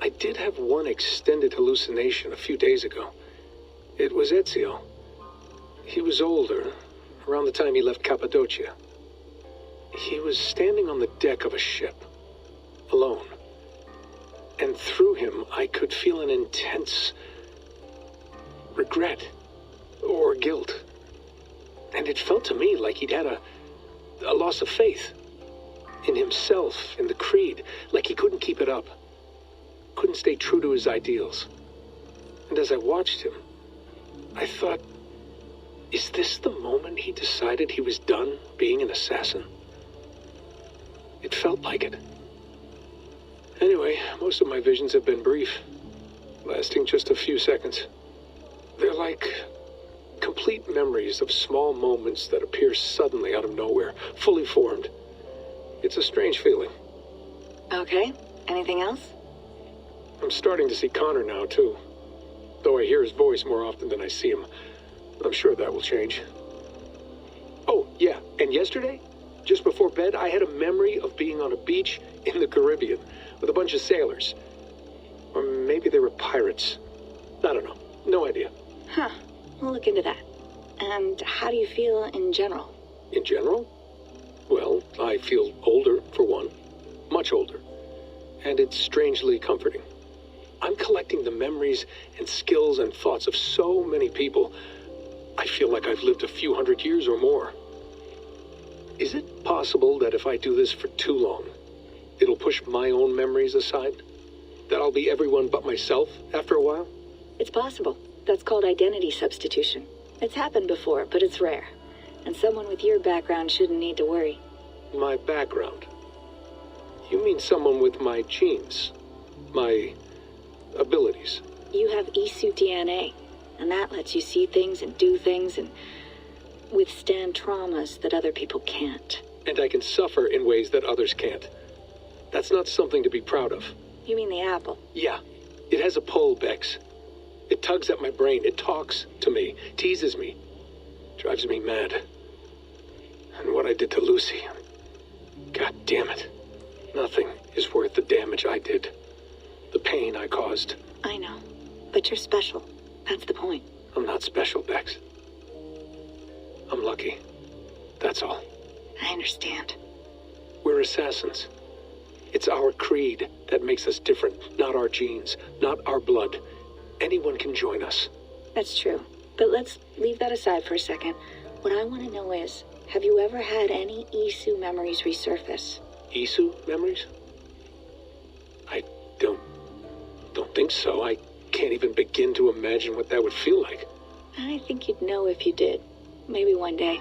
I did have one extended hallucination a few days ago. It was Ezio. He was older, around the time he left Cappadocia. He was standing on the deck of a ship, alone. And through him, I could feel an intense regret or guilt. And it felt to me like he'd had a loss of faith in himself, in the Creed, like he couldn't keep it up, couldn't stay true to his ideals. And as I watched him, I thought, is this the moment he decided he was done being an assassin? It felt like it. Anyway, most of my visions have been brief, lasting just a few seconds. They're like complete memories of small moments that appear suddenly out of nowhere, fully formed. It's a strange feeling. Okay, anything else? I'm starting to see Connor now, too. Though I hear his voice more often than I see him. I'm sure that will change. Oh, yeah, and yesterday, just before bed, I had a memory of being on a beach in the Caribbean with a bunch of sailors. Or maybe they were pirates. I don't know. No idea. Huh, we'll look into that. And how do you feel in general? In general? Well, I feel older, for one. Much older. And it's strangely comforting. I'm collecting the memories and skills and thoughts of so many people. I feel like I've lived a few hundred years or more. Is it possible that if I do this for too long, it'll push my own memories aside? That I'll be everyone but myself after a while? It's possible. That's called identity substitution. It's happened before, but it's rare. And someone with your background shouldn't need to worry. My background? You mean someone with my genes? My abilities? You have Isu DNA, and that lets you see things and do things and withstand traumas that other people can't. And I can suffer in ways that others can't. That's not something to be proud of. You mean the apple? Yeah. It has a pull, Bex. It tugs at my brain. It talks to me. Teases me. Drives me mad. And what I did to Lucy... God damn it. Nothing is worth the damage I did. The pain I caused. I know. But you're special. That's the point. I'm not special, Bex. I'm lucky. That's all. I understand. We're assassins. It's our creed that makes us different, not our genes, not our blood. Anyone can join us. That's true. But let's leave that aside for a second. What I want to know is, have you ever had any Isu memories resurface? Isu memories? I don't think so. I can't even begin to imagine what that would feel like. I think you'd know if you did. Maybe one day.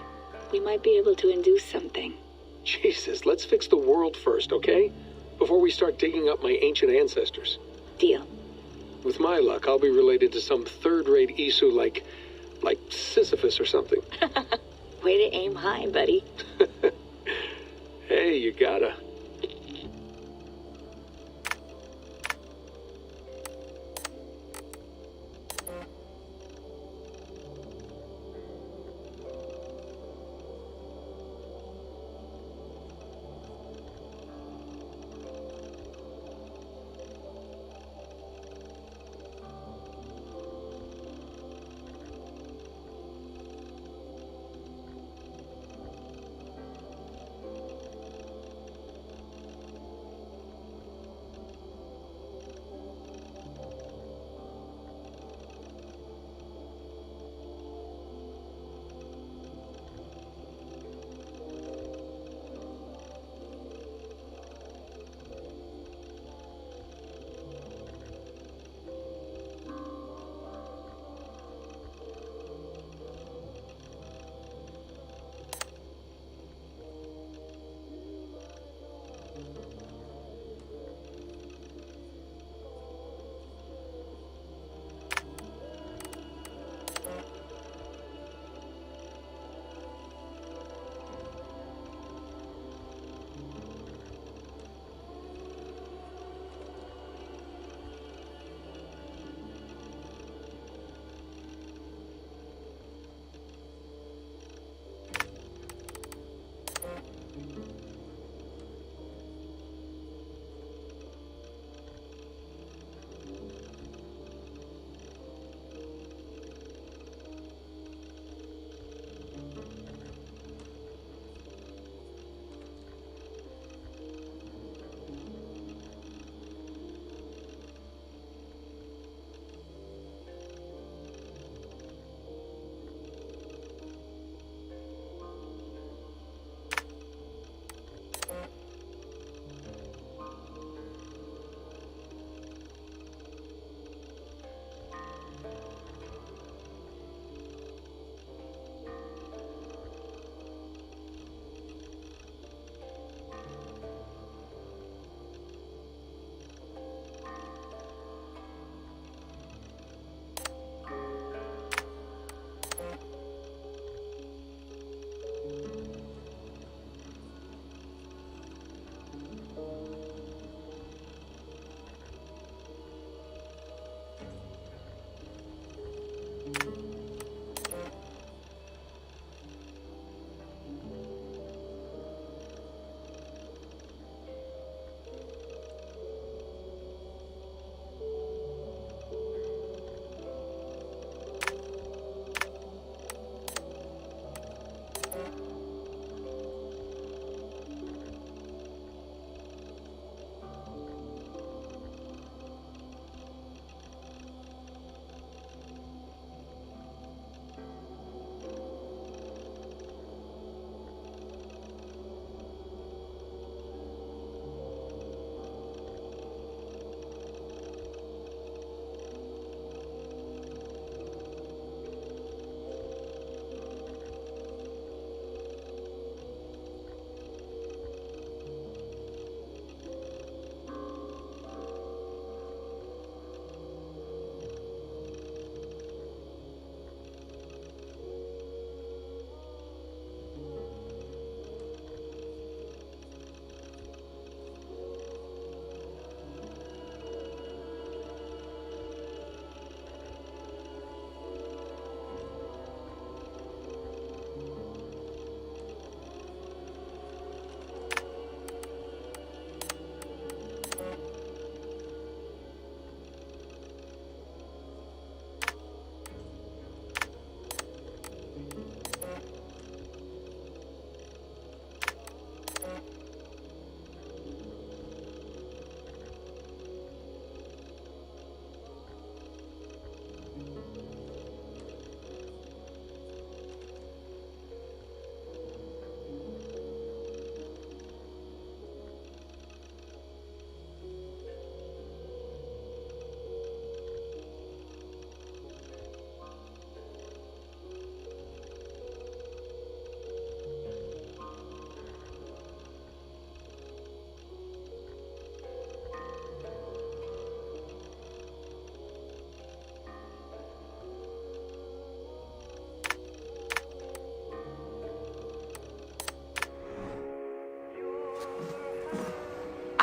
We might be able to induce something. Jesus, let's fix the world first, okay? Before we start digging up my ancient ancestors. Deal. With my luck, I'll be related to some third-rate Isu like Sisyphus or something. Way to aim high, buddy. Hey, you gotta.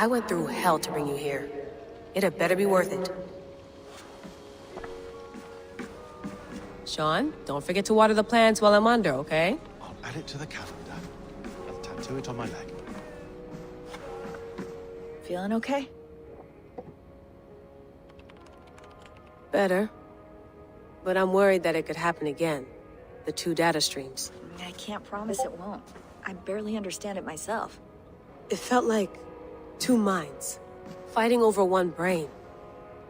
I went through hell to bring you here. It had better be worth it. Sean, don't forget to water the plants while I'm under, okay? I'll add it to the calendar and tattoo it on my leg. Feeling okay? Better. But I'm worried that it could happen again. The 2 data streams. I can't promise it won't. I barely understand it myself. It felt like 2 minds, fighting over 1 brain.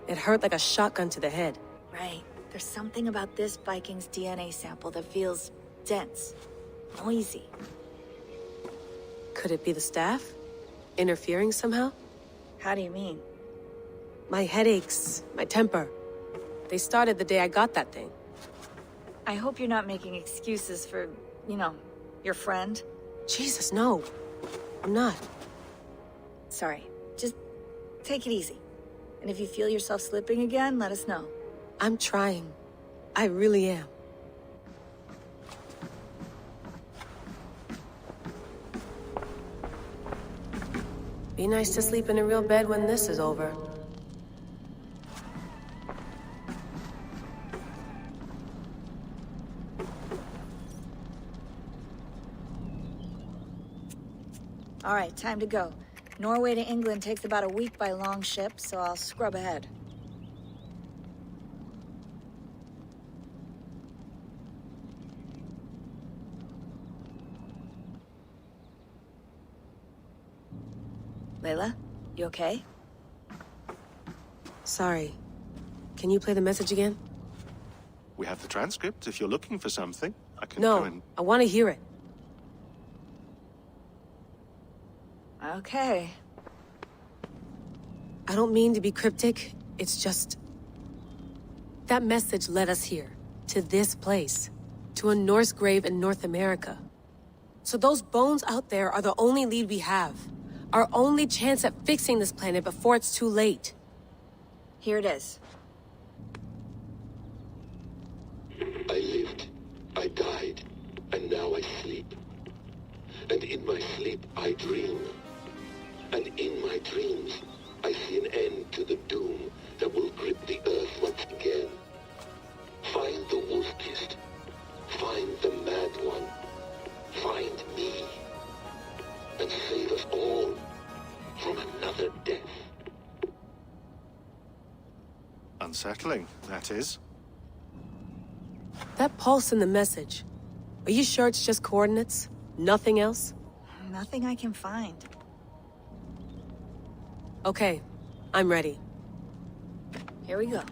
It hurt like a shotgun to the head. Right. There's something about this Viking's DNA sample that feels dense, noisy. Could it be the staff? Interfering somehow? How do you mean? My headaches, my temper. They started the day I got that thing. I hope you're not making excuses for, you know, your friend. Jesus, no. I'm not. Sorry. Just take it easy. And if you feel yourself slipping again, let us know. I'm trying. I really am. Be nice to sleep in a real bed when this is over. All right, time to go. Norway to England takes about a week by long ship, so I'll scrub ahead. Layla, you okay? Sorry. Can you play the message again? We have the transcript if you're looking for something. I can No, go and... I want to hear it. Okay. I don't mean to be cryptic. It's just... That message led us here. To this place. To a Norse grave in North America. So those bones out there are the only lead we have. Our only chance at fixing this planet before it's too late. Here it is. I lived, I died, and now I sleep. And in my sleep I dream. And in my dreams, I see an end to the doom that will grip the earth once again. Find the wolf-kissed. Find the mad one. Find me. And save us all from another death. Unsettling, that is. That pulse in the message. Are you sure it's just coordinates? Nothing else? Nothing I can find. Okay, I'm ready. Here we go.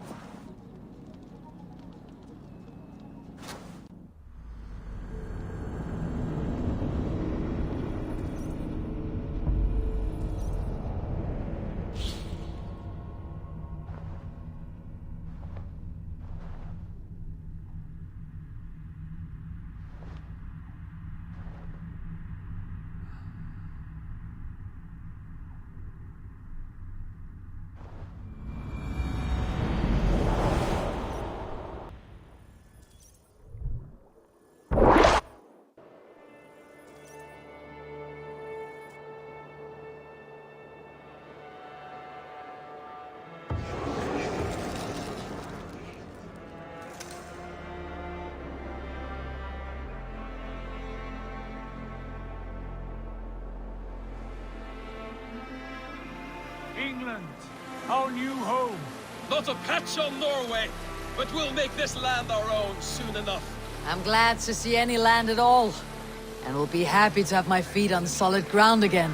England, our new home. Not a patch on Norway, but we'll make this land our own soon enough. I'm glad to see any land at all. And will be happy to have my feet on solid ground again.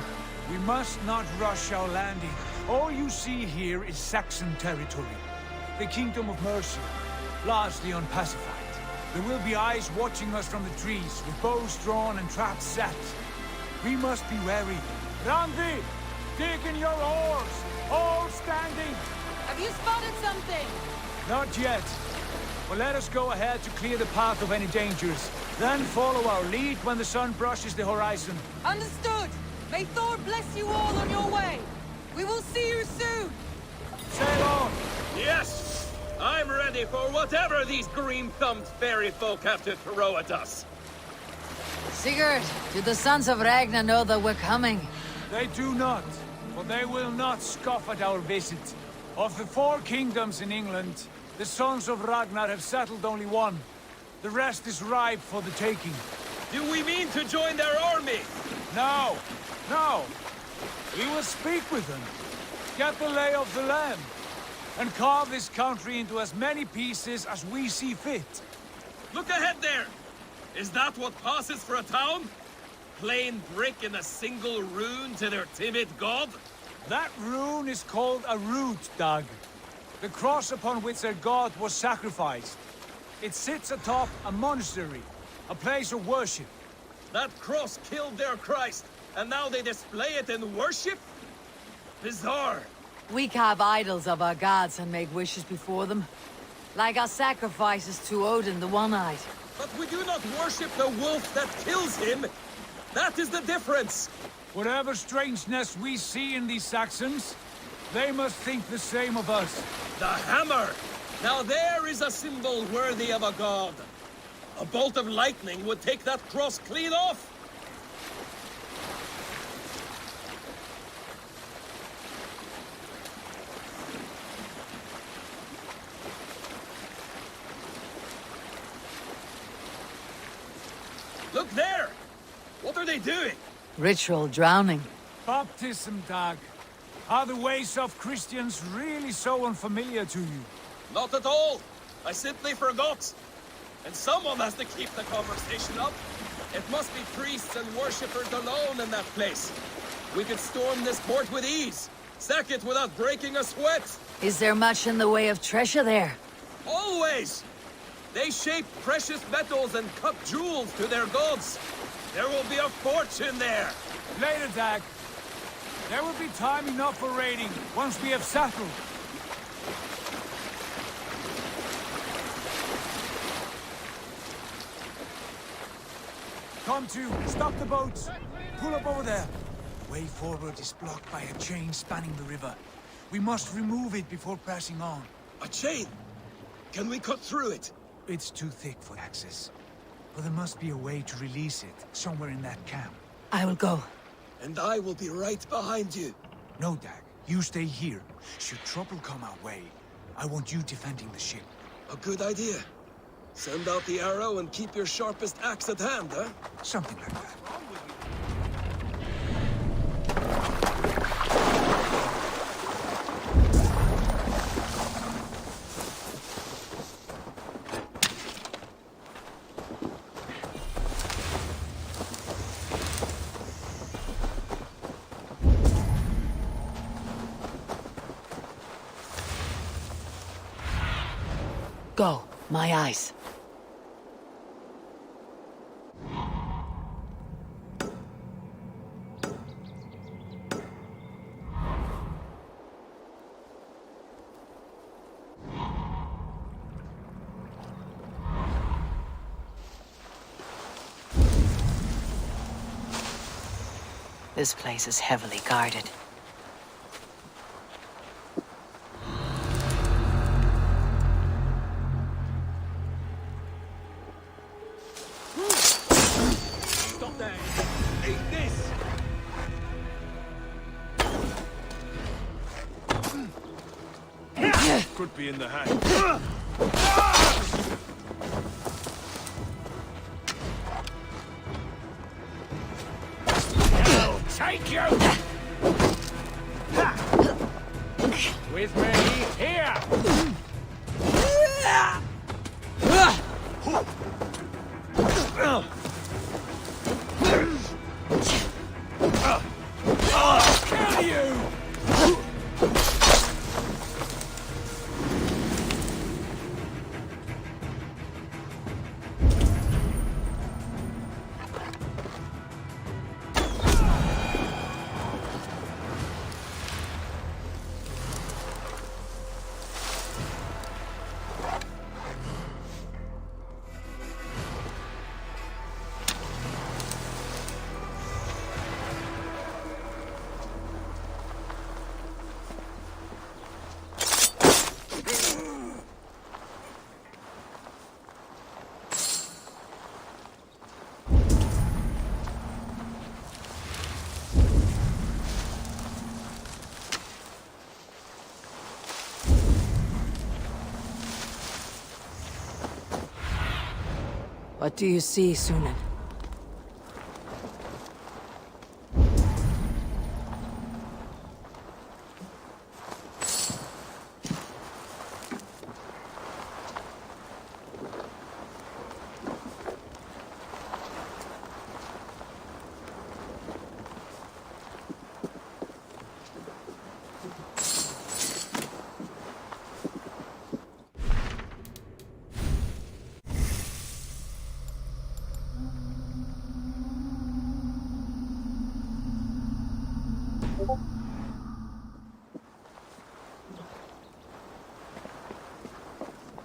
We must not rush our landing. All you see here is Saxon territory. The Kingdom of Mercia, largely unpacified. There will be eyes watching us from the trees, with bows drawn and traps set. We must be wary. Randi, dig in your oars! All standing! Have you spotted something? Not yet. But let us go ahead to clear the path of any dangers. Then follow our lead when the sun brushes the horizon. Understood! May Thor bless you all on your way! We will see you soon! Sail on! Yes! I'm ready for whatever these green-thumbed fairy folk have to throw at us. Sigurd, do the sons of Ragnar know that we're coming? They do not. For they will not scoff at our visit. Of the 4 kingdoms in England, the sons of Ragnar have settled only one. The rest is ripe for the taking. Do we mean to join their army? No, no. We will speak with them, get the lay of the land, and carve this country into as many pieces as we see fit. Look ahead there! Is that what passes for a town? Plain brick and a single rune to their timid god? That rune is called a root, Doug. The cross upon which their god was sacrificed. It sits atop a monastery, a place of worship. That cross killed their Christ, and now they display it in worship? Bizarre. We carve idols of our gods and make wishes before them. Like our sacrifices to Odin, the One-Eyed. But we do not worship the wolf that kills him! That is the difference! Whatever strangeness we see in these Saxons, they must think the same of us. The hammer! Now there is a symbol worthy of a god. A bolt of lightning would take that cross clean off! Look there! What are they doing? Ritual drowning. Baptism, Dag. Are the ways of Christians really so unfamiliar to you? Not at all. I simply forgot. And someone has to keep the conversation up. It must be priests and worshippers alone in that place. We could storm this port with ease. Sack it without breaking a sweat. Is there much in the way of treasure there? Always! They shape precious metals and cut jewels to their gods. There will be a fortune there. Later, Dag. There will be time enough for raiding once we have settled. Come to, stop the boats. Pull up over there. Way forward is blocked by a chain spanning the river. We must remove it before passing on. A chain? Can we cut through it? It's too thick for access. But there must be a way to release it, somewhere in that camp. I will go. And I will be right behind you. No, Dag. You stay here. Should trouble come our way, I want you defending the ship. A good idea. Send out the arrow and keep your sharpest axe at hand, huh? Something like that. Go, my eyes. This place is heavily guarded. Stop there! Eat this! Could be in the hand. Take you! With me, here! Kill you! What do you see, Sunan?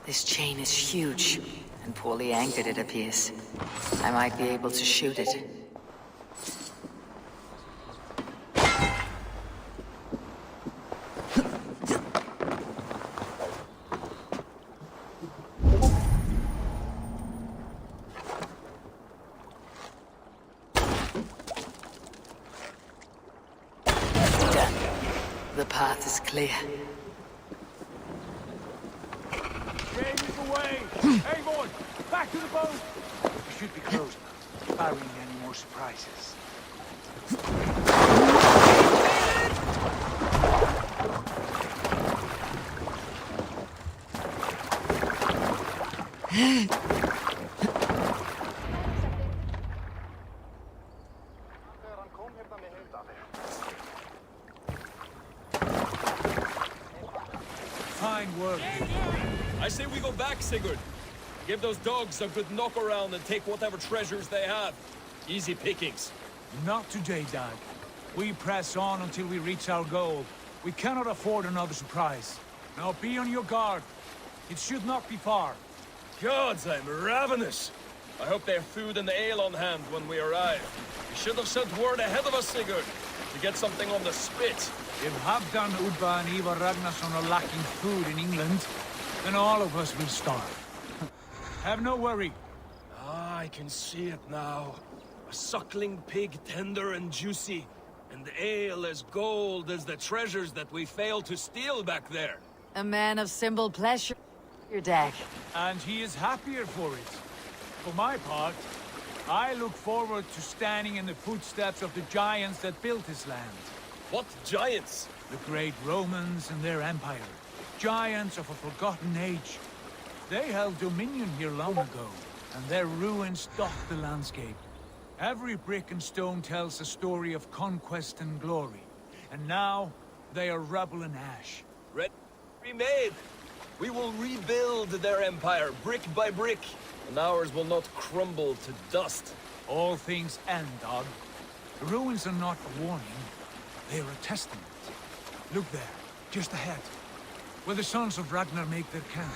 This chain is huge, and poorly anchored it appears. I might be able to shoot it. Done. The path is clear. Avon! Back to the boat! We should be close now, barring any more surprises. Fine work. I say we go back, Sigurd. Give those dogs a good knock around and take whatever treasures they have. Easy pickings. Not today, Dag. We press on until we reach our goal. We cannot afford another surprise. Now be on your guard. It should not be far. Gods, I'm ravenous. I hope they have food and ale on hand when we arrive. You should have sent word ahead of us, Sigurd, to get something on the spit. If Halfdan, Udva and Ivar Ragnarsson are lacking food in England, then all of us will starve. Have no worry. Ah, I can see it now. A suckling pig, tender and juicy, and ale as gold as the treasures that we failed to steal back there. A man of simple pleasure, your Dag. And he is happier for it. For my part, I look forward to standing in the footsteps of the giants that built this land. What giants? The great Romans and their empire. Giants of a forgotten age. They held dominion here long ago, and their ruins dot the landscape. Every brick and stone tells a story of conquest and glory. And now, they are rubble and ash. Remade! We will rebuild their empire, brick by brick, and ours will not crumble to dust. All things end, Dog. The ruins are not a warning. They are a testament. Look there, just ahead, where the sons of Ragnar make their camp.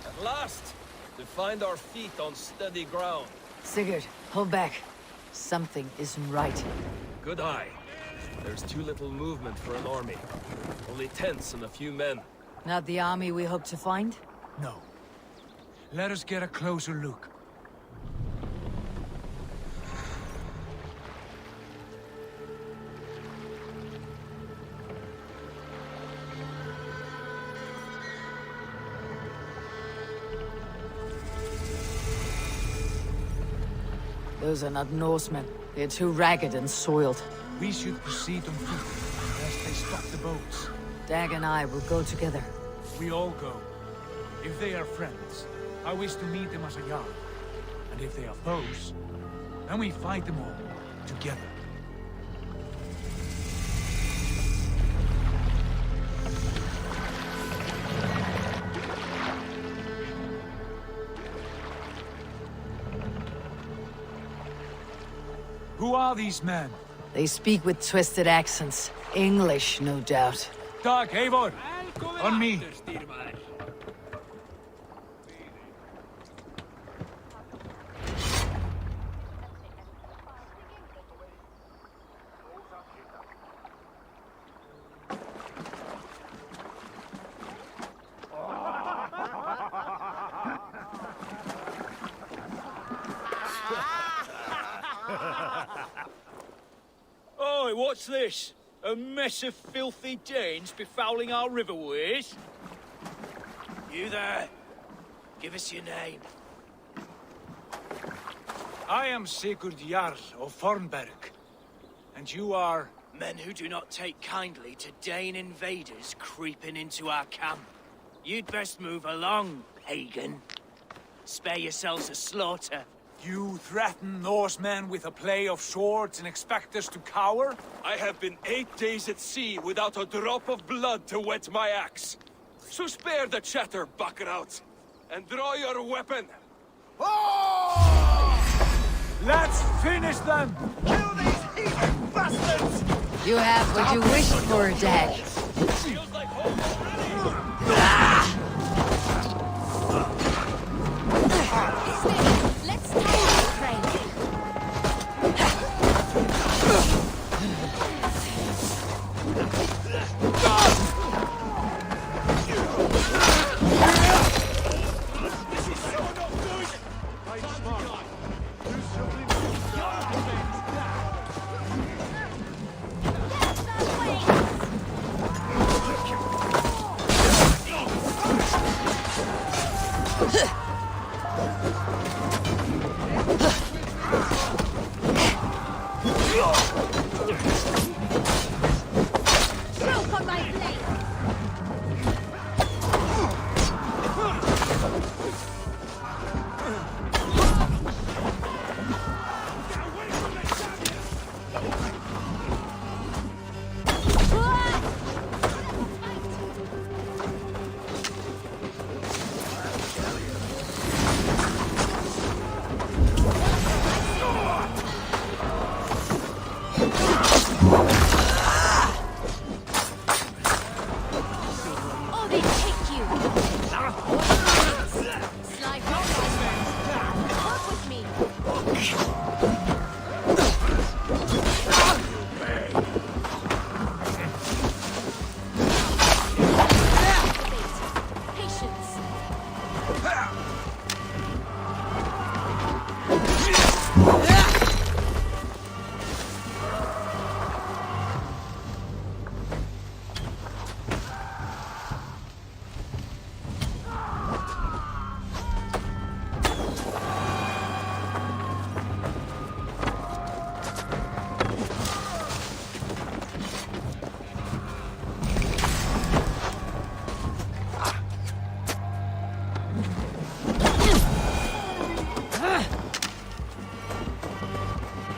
At last, to find our feet on steady ground. Sigurd, hold back. Something isn't right. Good eye. There's too little movement for an army. Only tents and a few men. Not the army we hope to find? No. Let us get a closer look. Those are not Norsemen. They're too ragged and soiled. We should proceed on foot, lest they stop the boats. Dag and I will go together. We all go. If they are friends, I wish to meet them as a yard. And if they are foes, then we fight them all, together. Who are these men? They speak with twisted accents. English, no doubt. Dag, Eivor! On me! Oi, what's this? A mess of filthy Danes befouling our riverways? You there? Give us your name. I am Sigurd Jarl of Fornberg. And you are... Men who do not take kindly to Dane invaders creeping into our camp. You'd best move along, pagan. Spare yourselves a slaughter. You threaten Norsemen with a play of swords and expect us to cower? I have been 8 days at sea without a drop of blood to wet my axe. So spare the chatter, Buckerout, and draw your weapon. Oh! Let's finish them! Kill these heathen bastards! You have what you wished for, Dad. Let's start the train. Choke on my blade. Oh, they take you. Slide your license. Work with me. Patience.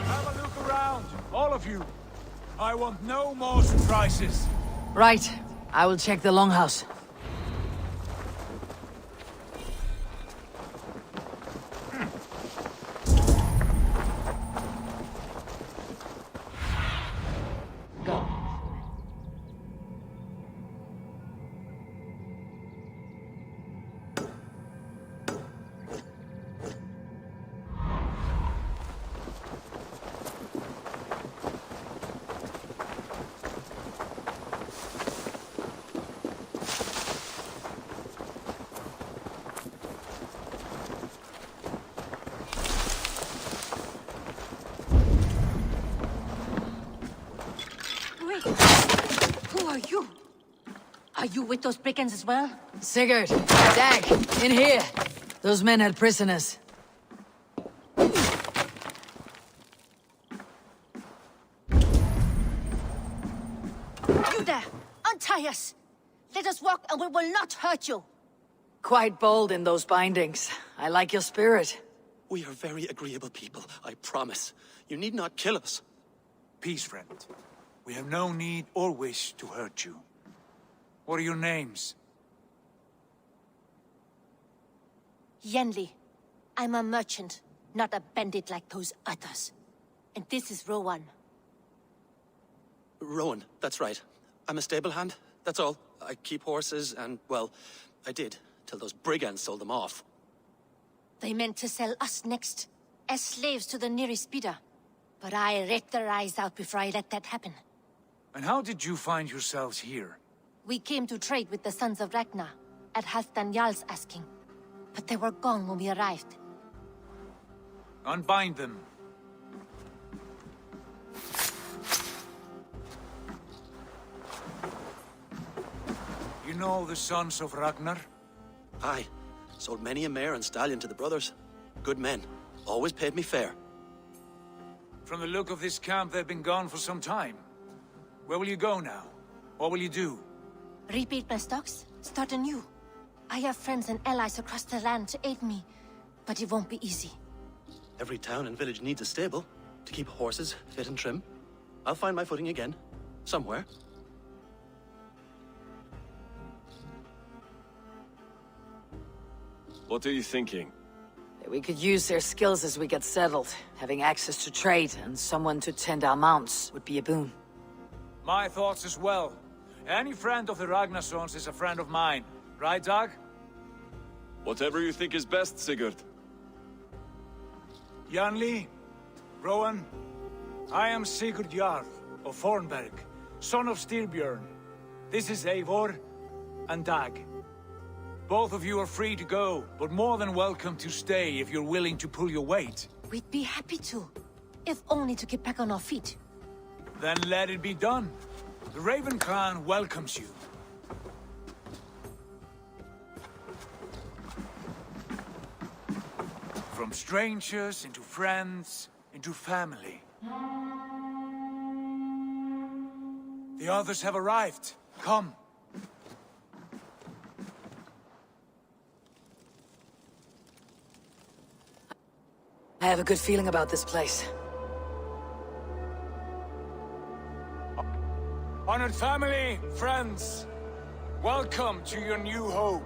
Have a look around, all of you. I want no more surprises. Right. I will check the longhouse. Go. Wait. Who are you? Are you with those brigands as well? Sigurd, Dag, in here. Those men had prisoners. You there! Untie us! Let us walk and we will not hurt you! Quite bold in those bindings. I like your spirit. We are very agreeable people, I promise. You need not kill us. Peace, friend. We have no need or wish to hurt you. What are your names? Yenli. I'm a merchant, not a bandit like those others. And this is Rowan. Rowan, that's right. I'm a stable hand, that's all. I keep horses and, well, I did, till those brigands sold them off. They meant to sell us next, as slaves to the nearest bidder. But I ripped their eyes out before I let that happen. And how did you find yourselves here? We came to trade with the Sons of Ragnar, at Halfdan Jarl's asking. But they were gone when we arrived. Unbind them. You know the Sons of Ragnar? Aye. Sold many a mare and stallion to the brothers. Good men. Always paid me fair. From the look of this camp, they've been gone for some time. Where will you go now? What will you do? Rebuild my stocks, start anew. I have friends and allies across the land to aid me, but it won't be easy. Every town and village needs a stable to keep horses fit and trim. I'll find my footing again, somewhere. What are you thinking? We could use their skills as we get settled. Having access to trade and someone to tend our mounts would be a boon. My thoughts as well. Any friend of the Ragnarsons is a friend of mine. Right, Dag? Whatever you think is best, Sigurd. Janli, Rowan, I am Sigurd Jarl of Fornberg, son of Styrbjörn. This is Eivor and Dag. Both of you are free to go, but more than welcome to stay if you're willing to pull your weight. We'd be happy to, if only to get back on our feet. Then let it be done. The Raven clan welcomes you. From strangers into friends, into family. The others have arrived. Come. I have a good feeling about this place. Honored family, friends, welcome to your new home.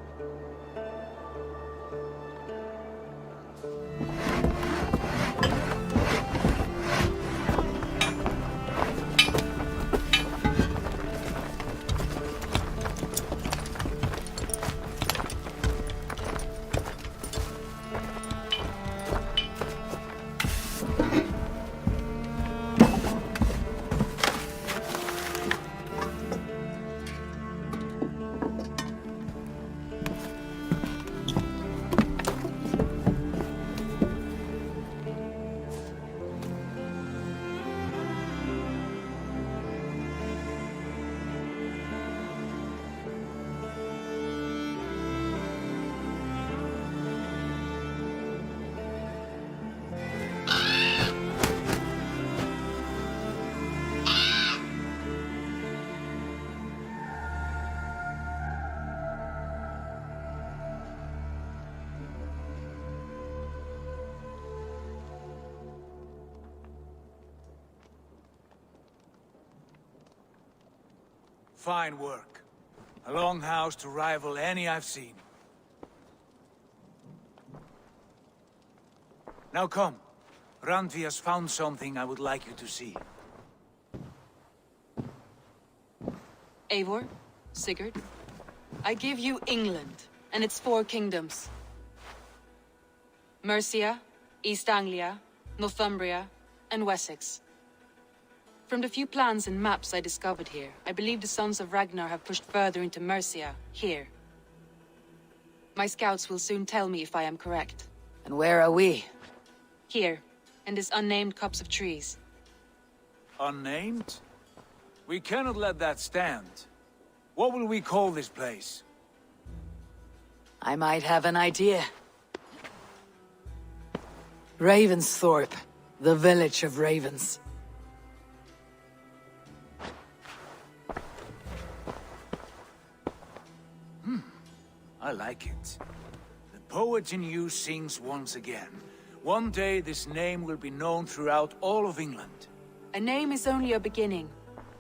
Fine work. A longhouse to rival any I've seen. Now come. Randvi has found something I would like you to see. Eivor, Sigurd, I give you England and its 4 kingdoms. Mercia, East Anglia, Northumbria, and Wessex. From the few plans and maps I discovered here, I believe the Sons of Ragnar have pushed further into Mercia, here. My scouts will soon tell me if I am correct. And where are we? Here, in this unnamed copse of trees. Unnamed? We cannot let that stand. What will we call this place? I might have an idea. Ravensthorpe, the village of ravens. I like it. The poet in you sings once again. One day this name will be known throughout all of England. A name is only a beginning.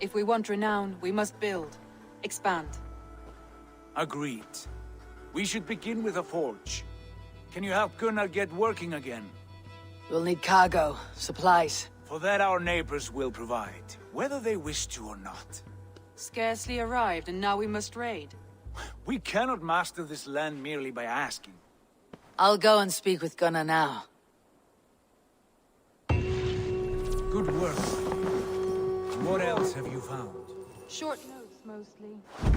If we want renown, we must build, expand. Agreed. We should begin with a forge. Can you help Gunnar get working again? We'll need cargo, supplies. For that our neighbors will provide, whether they wish to or not. Scarcely arrived, and now we must raid. We cannot master this land merely by asking. I'll go and speak with Gunnar now. Good work. What else have you found? Short notes, mostly. A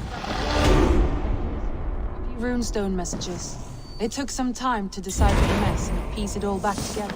few runestone messages. It took some time to decipher the mess and piece it all back together.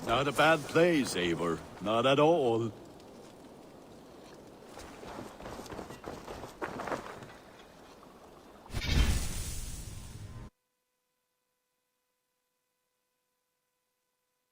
Not a bad place, Eivor. Not at all.